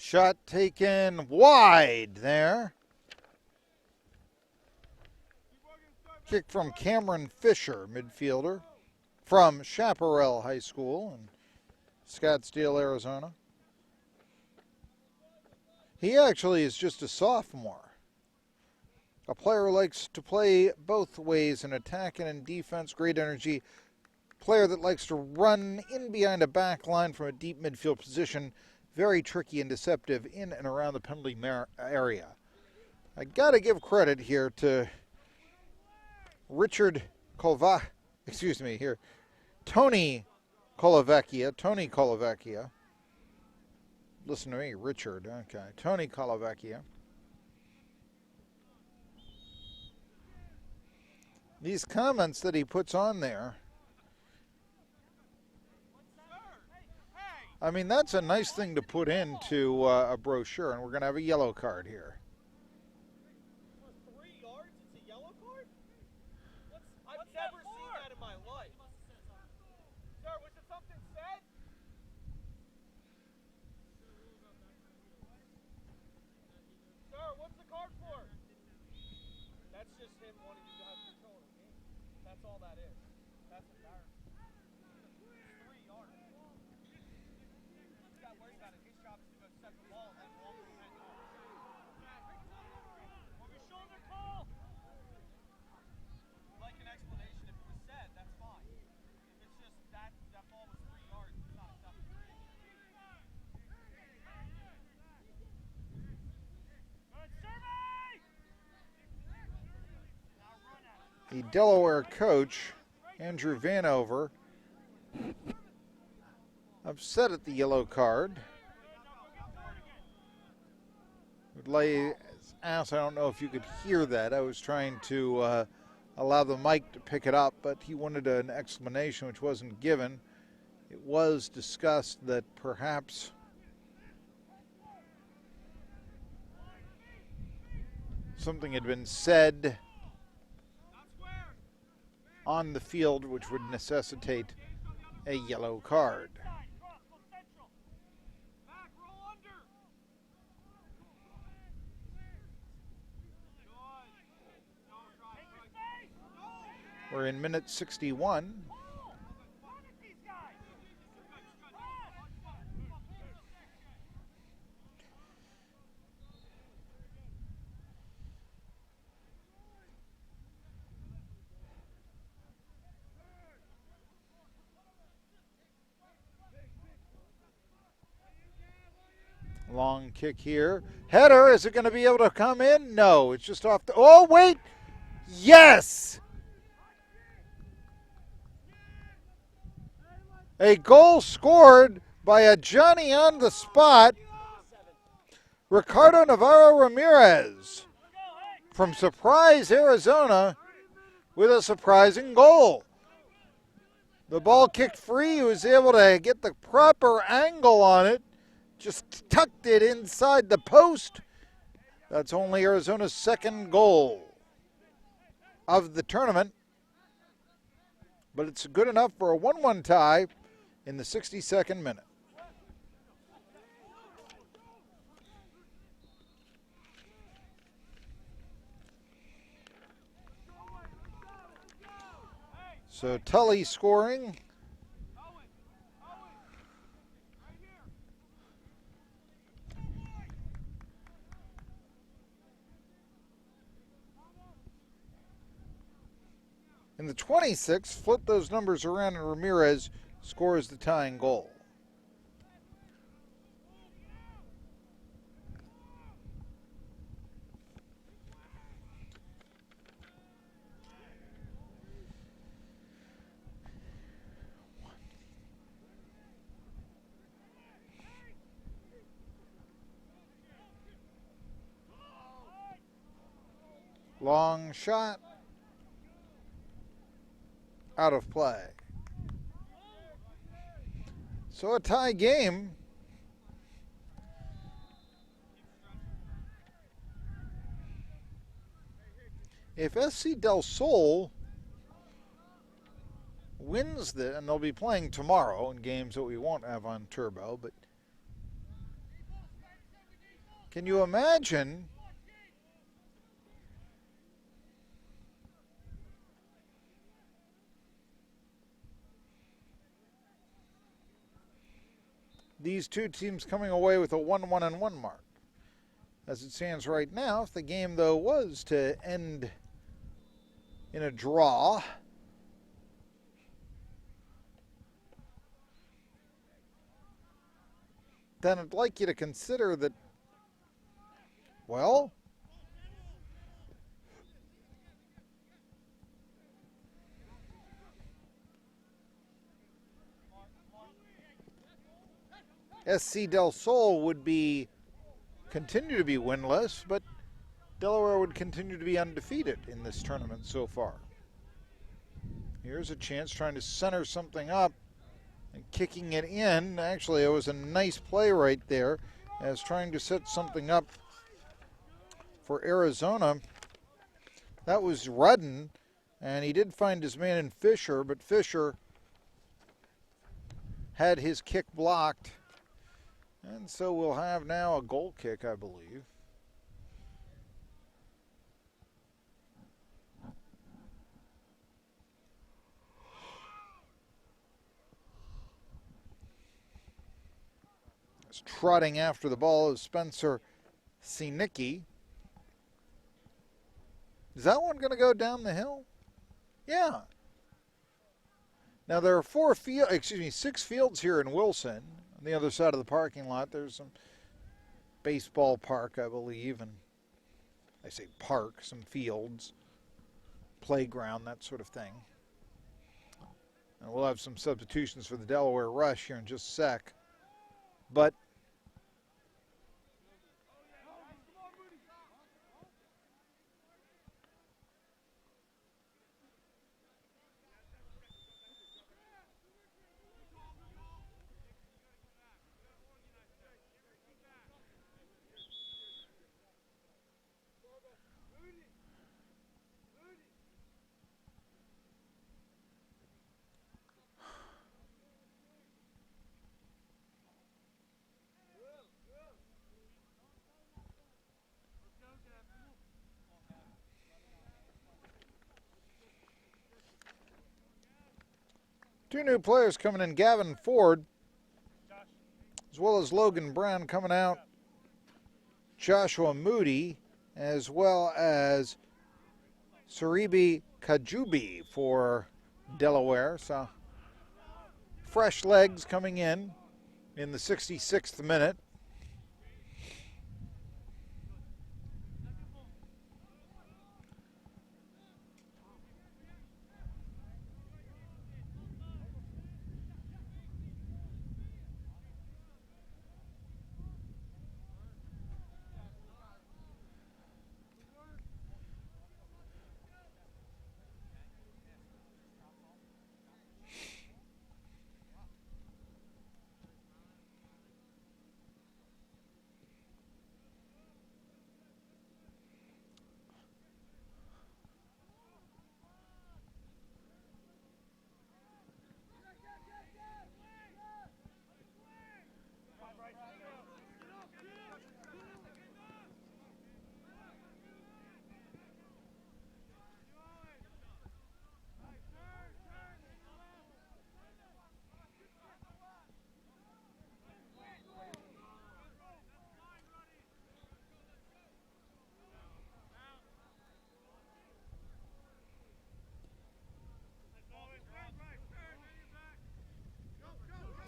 Shot taken wide there. Kick from Cameron Fisher, midfielder, from Chaparral High School in Scottsdale, Arizona. He actually is just a sophomore. A player who likes to play both ways in attack and in defense, great energy. Player that likes to run in behind a back line from a deep midfield position. Very tricky and deceptive in and around the penalty area. I got to give credit here to Tony Colavecchia. Listen to me, Richard. Okay, Tony Colavecchia. These comments that he puts on there, I mean, that's a nice thing to put into a brochure, and we're going to have a yellow card here. For 3 yards, it's a yellow card? I've never seen that in my life. Sir, was it something said? Sir, what's the card for? That's just him wanting you to have control of the game. That's all that is. That's embarrassing. 3 yards. You got to worry about it. His job is to go set the ball and then walk the 10 yards. Over your shoulder call. Like an explanation, if it was said, that's fine. If it's just that ball was 3 yards, it's not acceptable. The Delaware coach Andrew Vanover, upset at the yellow card. Would lay his ass. I don't know if you could hear that. I was trying to allow the mic to pick it up, but he wanted an explanation which wasn't given. It was discussed that perhaps something had been said on the field which would necessitate a yellow card. We're in minute 61. Long kick here. Header, is it going to be able to come in? No, it's just off the... Oh, wait! Yes! A goal scored by a Johnny on the spot, Ricardo Navarro Ramirez from Surprise, Arizona, with a surprising goal. The ball kicked free. He was able to get the proper angle on it. Just tucked it inside the post. That's only Arizona's second goal of the tournament. But it's good enough for a 1-1 tie in the 62nd minute. So Tully scoring. In the 26th, flip those numbers around and Ramirez scores the tying goal. Long shot. Out of play. So a tie game. If SC Del Sol wins and they'll be playing tomorrow in games that we won't have on Turbo, but can you imagine these two teams coming away with a 1-1-1 mark? As it stands right now, if the game, though, was to end in a draw, then I'd like you to consider that, well, SC Del Sol would continue to be winless, but Delaware would continue to be undefeated in this tournament so far. Here's a chance trying to center something up and kicking it in. Actually, it was a nice play right there as trying to set something up for Arizona. That was Rudden, and he did find his man in Fisher, but Fisher had his kick blocked. And so we'll have now a goal kick, I believe. It's trotting after the ball is Spencer Sinicki. Is that one going to go down the hill? Yeah. Now there are 6 fields here in Wilson. On the other side of the parking lot, there's some baseball park, I believe, and I say park, some fields, playground, that sort of thing. And we'll have some substitutions for the Delaware Rush here in just a sec. But two new players coming in, Gavin Ford, as well as Logan Brown coming out, Joshua Moody, as well as Saribi Kajubi for Delaware. So fresh legs coming in the 66th minute.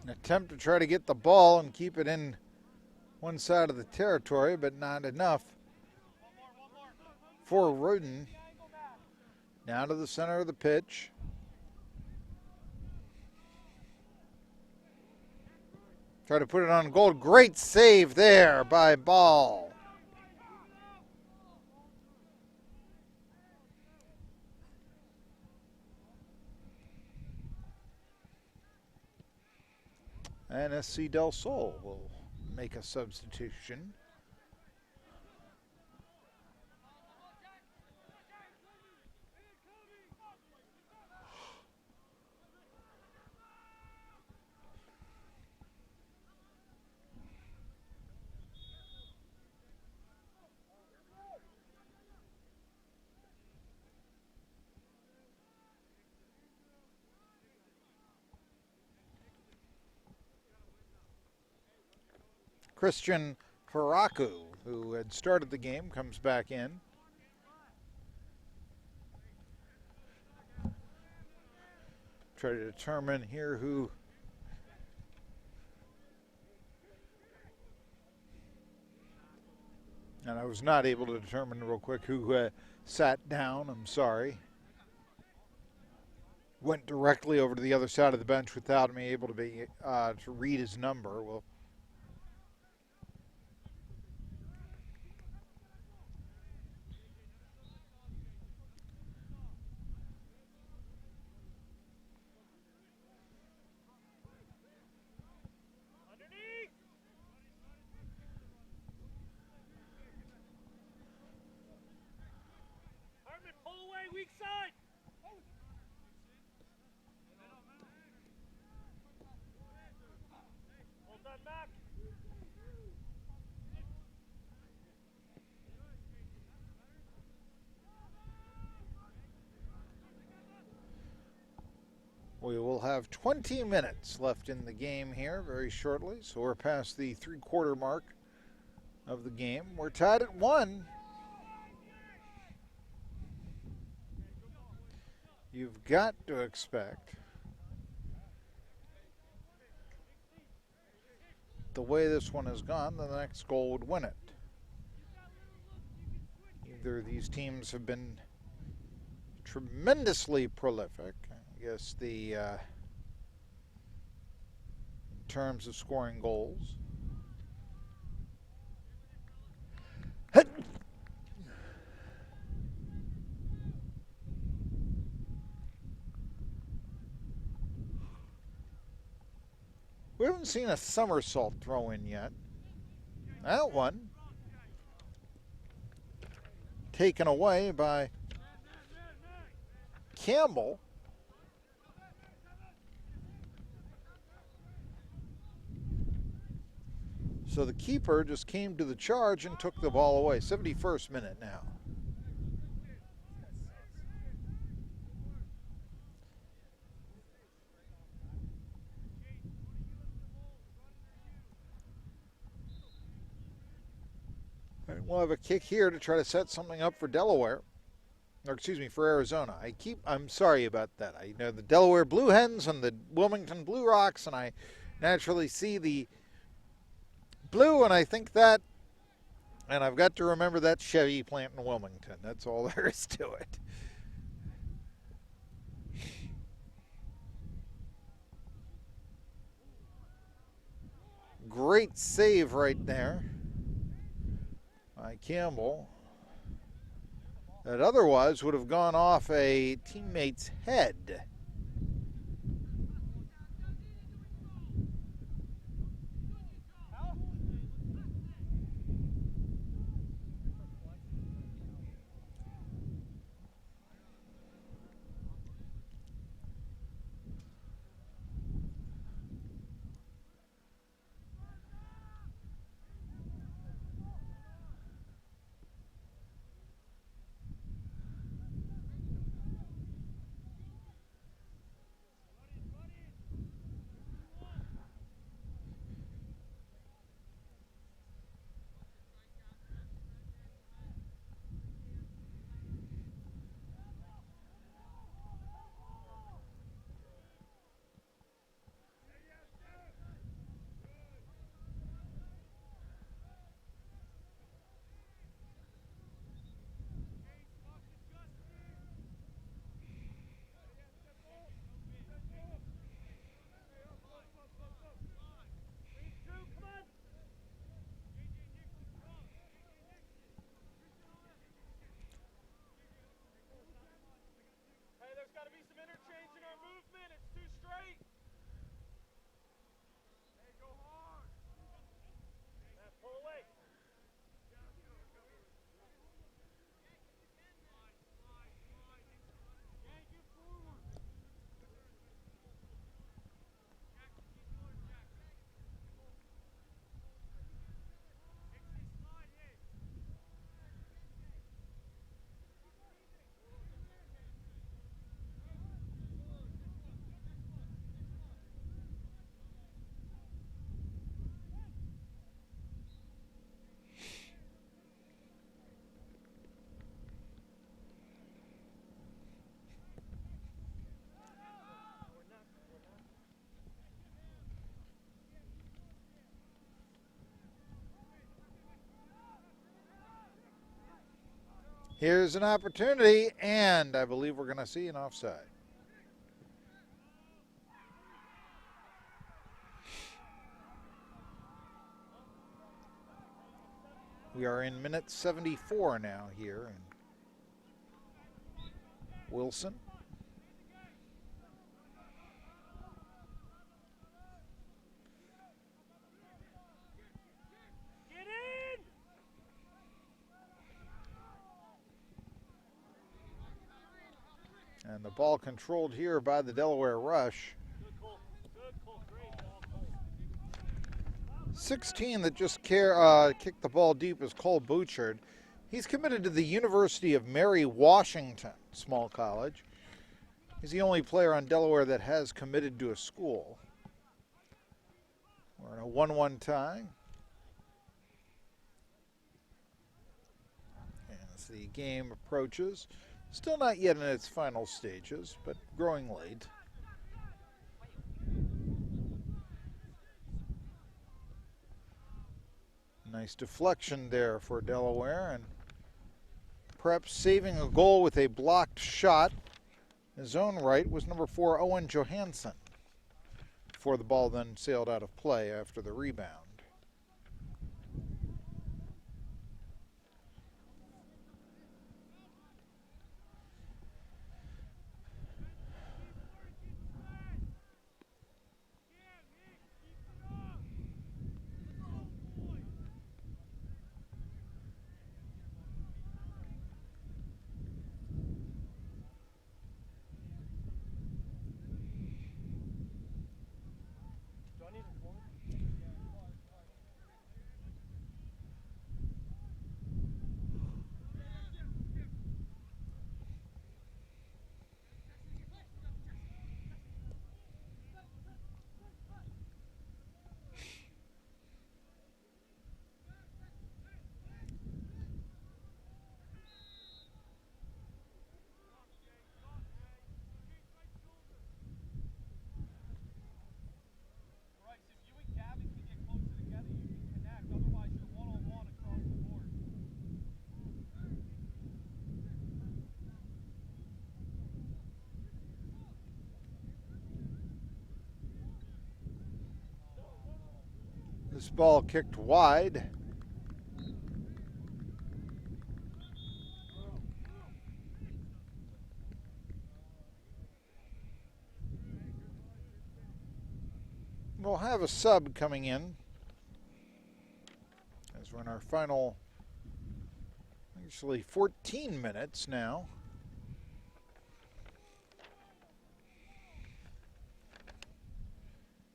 An attempt to try to get the ball and keep it in one side of the territory, but not enough for Rudin. Down to the center of the pitch. Try to put it on goal. Great save there by Ball. And SC Del Sol will make a substitution. Christian Faraku, who had started the game, comes back in. Try to determine here who and I was not able to determine real quick who sat down. I'm sorry. Went directly over to the other side of the bench without me able to be to read his number. Well, Weak side. Hold that back. we will have 20 minutes left in the game here very shortly, so we're past the three-quarter mark of the game. We're tied at 1. You've got to expect the way this one has gone, the next goal would win it. Either these teams have been tremendously prolific. I guess the terms of scoring goals. We haven't seen a somersault throw in yet. That one taken away by Campbell. So the keeper just came to the charge and took the ball away. 71st minute now. And we'll have a kick here to try to set something up for Delaware. Or excuse me, for Arizona. I'm sorry about that. I know the Delaware Blue Hens and the Wilmington Blue Rocks, and I naturally see the blue, and I think that, and I've got to remember that Chevy plant in Wilmington. That's all there is to it. Great save right there by Campbell. That otherwise would have gone off a teammate's head. There's got to be some interchange in our movement. It's too straight. Hey, go hard. Matt, pull away. Here's an opportunity, and I believe we're going to see an offside. We are in minute 74 now here. And Wilson. Get in! And the ball controlled here by the Delaware Rush. Good call. Good call. Great ball, Cole. 16 that just kicked the ball deep is Cole Bouchard. He's committed to the University of Mary Washington Small College. He's the only player on Delaware that has committed to a school. We're in a 1-1 tie. As the game approaches, still not yet in its final stages, but growing late. Nice deflection there for Delaware, and perhaps saving a goal with a blocked shot in his own right was number 4, Owen Johansson. before the ball then sailed out of play after the rebound. Do I need a corner? Right, so if you and Gavin can get closer together, you can connect. Otherwise, you're one-on-one across the board. This ball kicked wide. We'll have a sub coming in as we're in our final, actually 14 minutes now.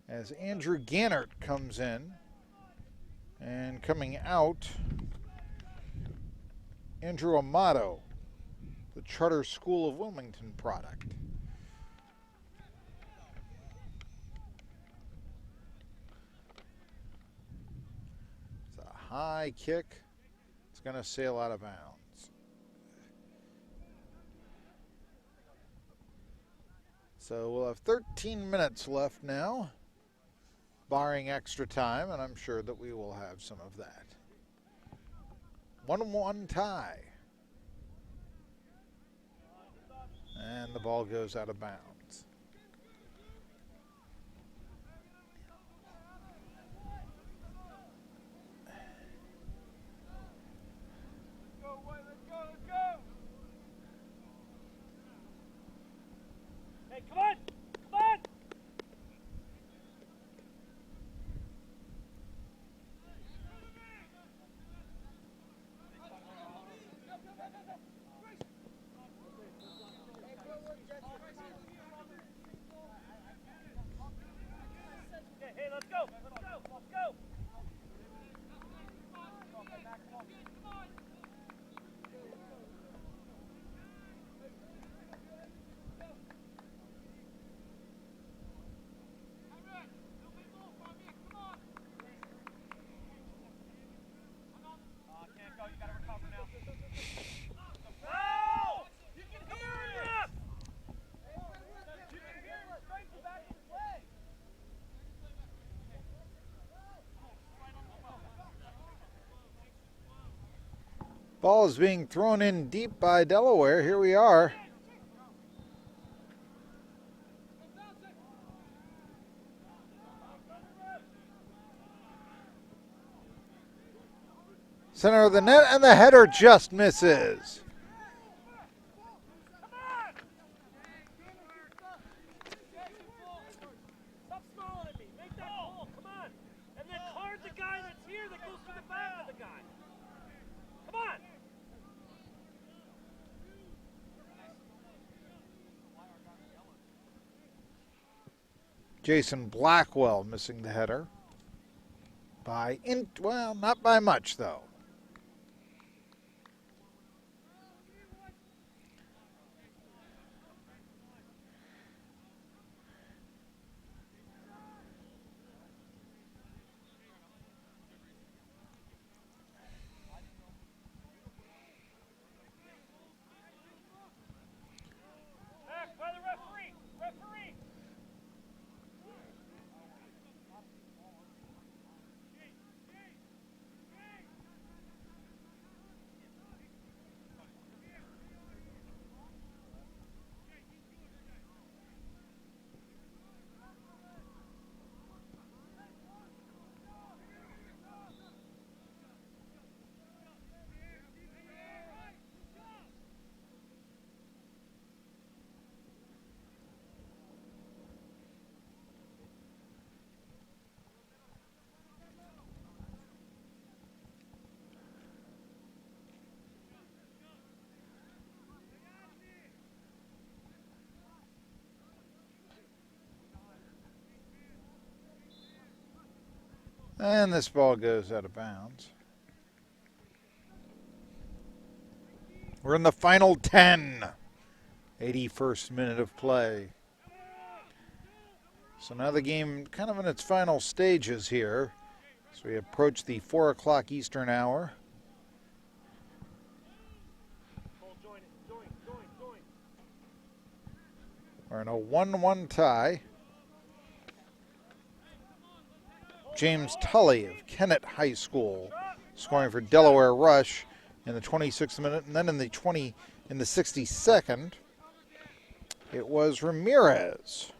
As Andrew Gannert comes in, and coming out, Andrew Amato, the Charter School of Wilmington product. It's a high kick. It's going to sail out of bounds. So we'll have 13 minutes left now, barring extra time, and I'm sure that we will have some of that. 1-1 tie. And the ball goes out of bounds. Hey, come on! Come on! Okay, hey, let's go! Let's go! Let's go! Can't go, you gotta recover now. Oh! You can hear him! You can hear him straight to back of his leg. Ball is being thrown in deep by Delaware. Here we are. Center of the net, and the header just misses. Stop smiling at me. Make that call. Come on. And then card the guy that's here that goes to the back of the guy. Come on. Jason Blackwell missing the header. Well, not by much, though. Back by the referee. Referee. And this ball goes out of bounds. We're in the final 10. 81st minute of play. So now the game kind of in its final stages here. So we approach the 4 o'clock Eastern hour. We're in a 1-1 tie. James Tully of Kennett High School scoring for Delaware Rush in the 26th minute, and then in the 62nd, it was Ramirez,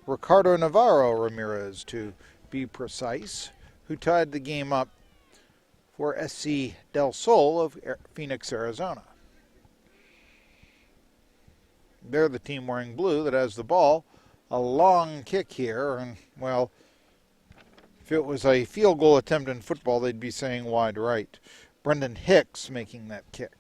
Ricardo Navarro Ramirez to be precise, who tied the game up for SC Del Sol of Phoenix, Arizona. They're the team wearing blue that has the ball. A long kick here, and well, if it was a field goal attempt in football, they'd be saying wide right. Brendan Hicks making that kick.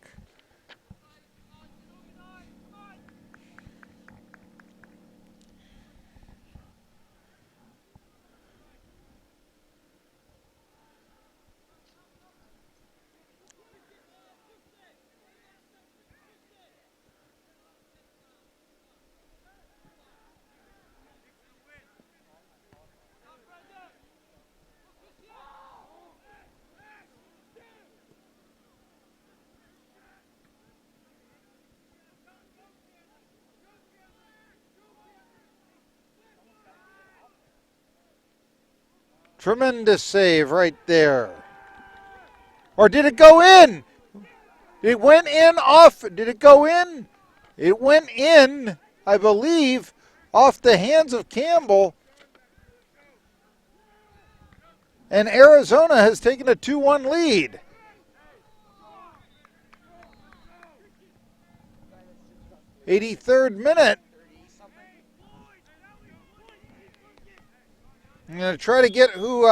Tremendous save right there. Or did it go in? It went in off. Did it go in? It went in, I believe, off the hands of Campbell. And Arizona has taken a 2-1 lead. '83rd minute. I'm going to try to get who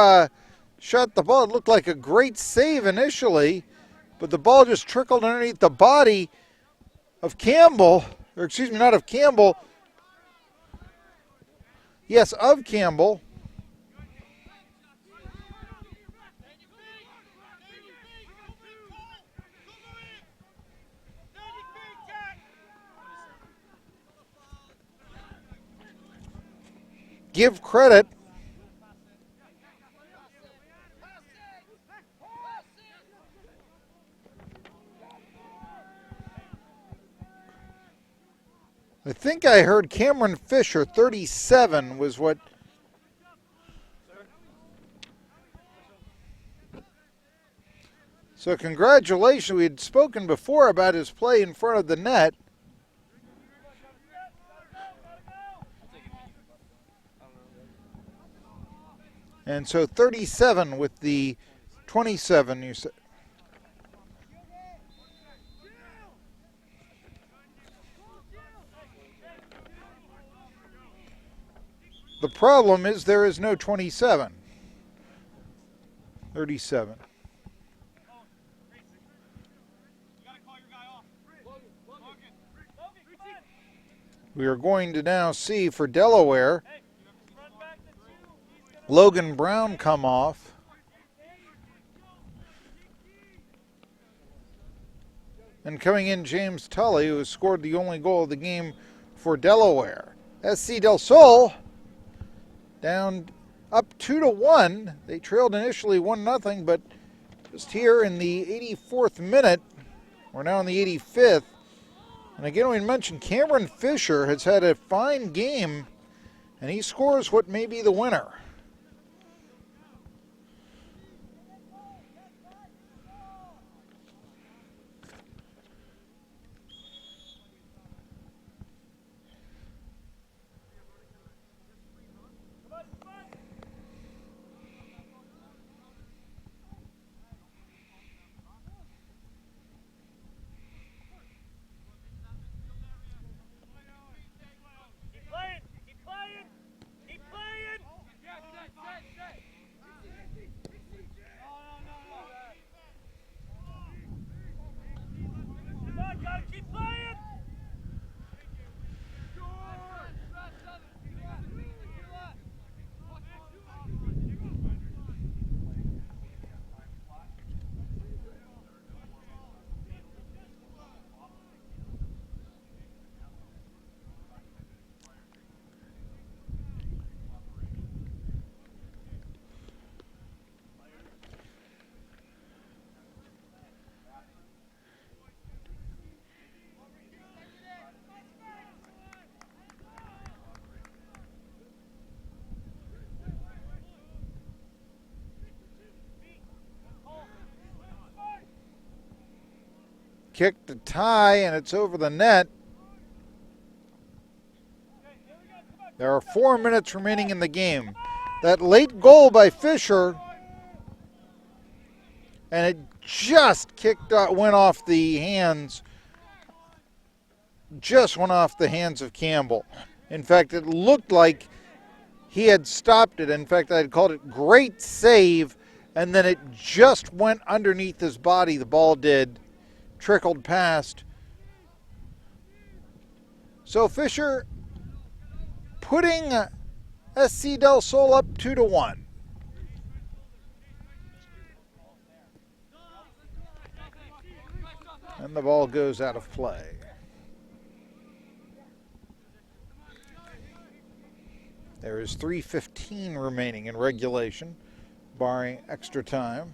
shot the ball. It looked like a great save initially, but the ball just trickled underneath the body of Campbell. Or excuse me, not of Campbell. Yes, of Campbell. Give credit. I think I heard Cameron Fisher, 37, was what. So congratulations. We had spoken before about his play in front of the net. And so 37 with the 27, you said. The problem is there is no 27. 37. We are going to now see for Delaware, Logan Brown come off. And coming in, James Tully, who has scored the only goal of the game for Delaware. SC Del Sol down up 2-1. They trailed initially 1-0, but just here in the 84th minute, we're now in the 85th. And again, we mentioned Cameron Fisher has had a fine game, and he scores what may be the winner. kick to tie, and it's over the net. There are 4 minutes remaining in the game. That late goal by Fisher, and it just went off the hands of Campbell. In fact, it looked like he had stopped it. In fact, I had called it great save, and then it just went underneath his body. The ball did, trickled past. So Fisher putting SC Del Sol up 2-1. And the ball goes out of play. There is 3:15 remaining in regulation, barring extra time.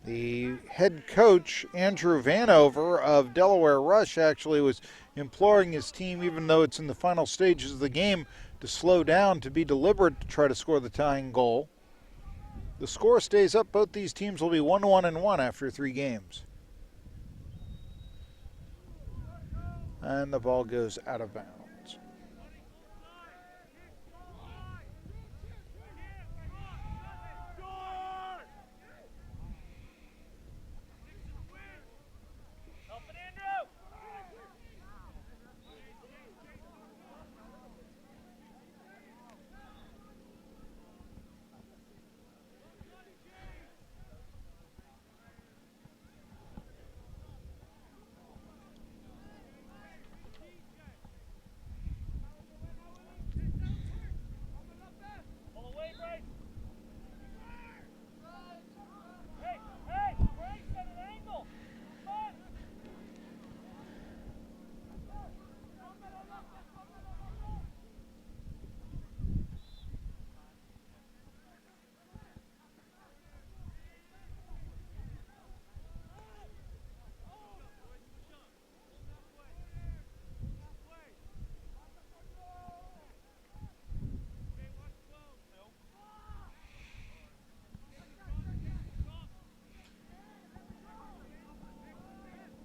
The head coach, Andrew Vanover of Delaware Rush, actually was imploring his team, even though it's in the final stages of the game, to slow down, to be deliberate, to try to score the tying goal. The score stays up. Both these teams will be 1-1 after 3 games. And the ball goes out of bounds.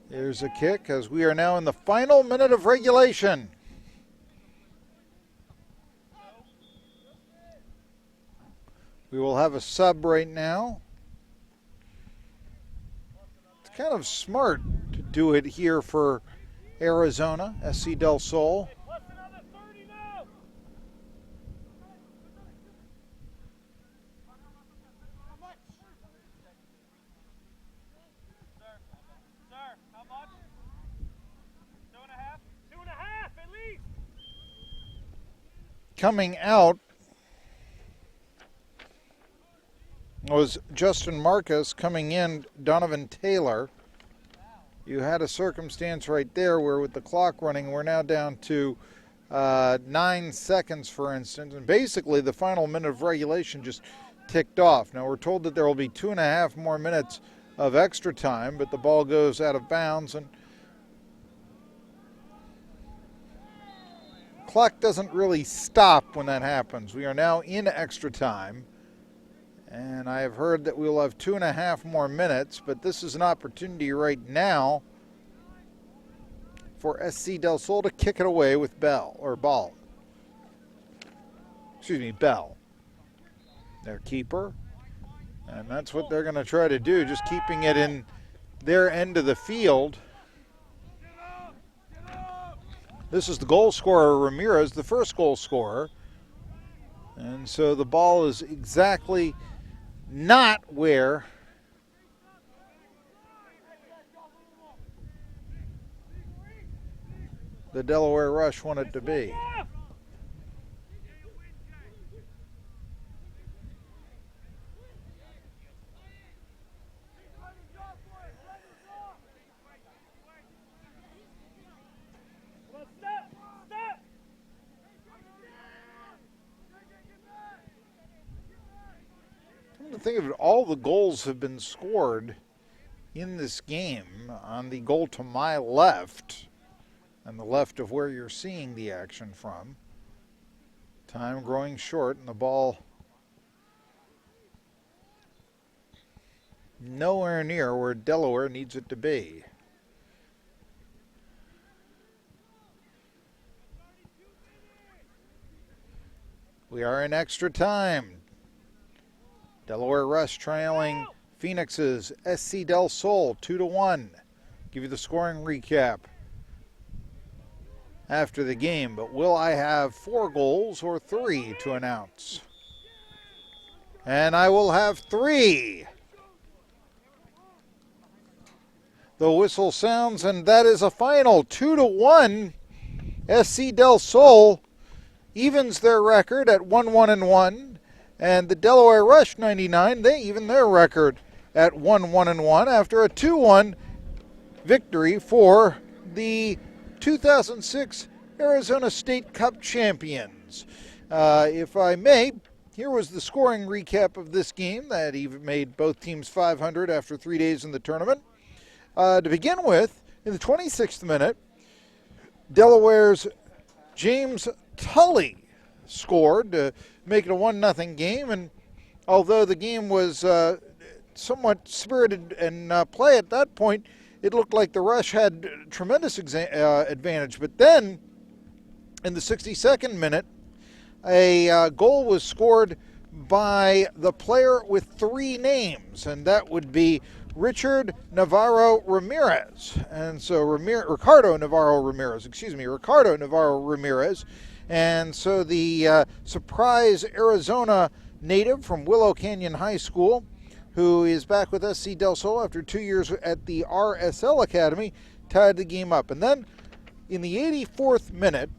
There's a kick as we are now in the final minute of regulation. We will have a sub right now. It's kind of smart to do it here for Arizona, SC Del Sol. Coming out was Justin Marcus. Coming in, Donovan Taylor. You had a circumstance right there where with the clock running, we're now down to 9 seconds, for instance. And basically the final minute of regulation just ticked off. Now we're told that there will be 2.5 more minutes of extra time, but the ball goes out of bounds, and clock doesn't really stop when that happens. We are now in extra time, and I have heard that we'll have 2.5 more minutes, but this is an opportunity right now for SC Del Sol to kick it away with Bell. Their keeper. And that's what they're going to try to do, just keeping it in their end of the field. This is the goal scorer, Ramirez, the first goal scorer. And so the ball is exactly not where the Delaware Rush want it to be. to think of it, all the goals have been scored in this game on the goal to my left, and the left of where you're seeing the action from. Time growing short, and the ball nowhere near where Delaware needs it to be. We are in extra time. Delaware Rush trailing Phoenix's SC Del Sol 2-1. Give you the scoring recap after the game, but will I have 4 goals or 3 to announce? And I will have 3. The whistle sounds, and that is a final 2-1. SC Del Sol evens their record at 1-1-1, and the Delaware Rush 99, they even their record at 1-1-1 after a 2-1 victory for the 2006 Arizona State Cup champions. If I may, here was the scoring recap of this game that even made both teams 500 after 3 days in the tournament. To begin with, in the 26th minute, Delaware's James Tully scored to make it a 1-0 game, and although the game was somewhat spirited in play at that point, it looked like the Rush had tremendous advantage. But then, in the 62nd minute, a goal was scored by the player with 3 names, and that would be Richard Navarro Ramirez. And so Ricardo Navarro Ramirez. And so the surprise Arizona native from Willow Canyon High School, who is back with SC Del Sol after 2 years at the RSL Academy, tied the game up. And then in the 84th minute,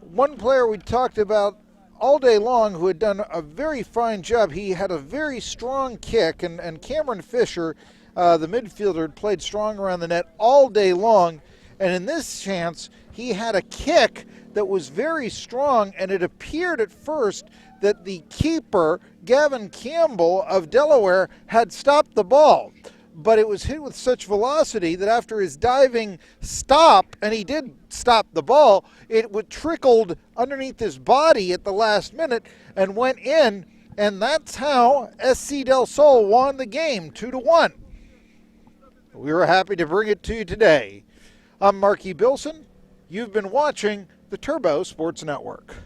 one player we talked about all day long who had done a very fine job. He had a very strong kick, and Cameron Fisher, the midfielder, played strong around the net all day long. And in this chance, he had a kick that was very strong, and it appeared at first that the keeper, Gavin Campbell of Delaware, had stopped the ball. But it was hit with such velocity that after his diving stop, and he did stop the ball, it trickled underneath his body at the last minute and went in, and that's how SC Del Sol won the game 2-1. We were happy to bring it to you today. I'm Marky Bilson. You've been watching the Turbo Sports Network.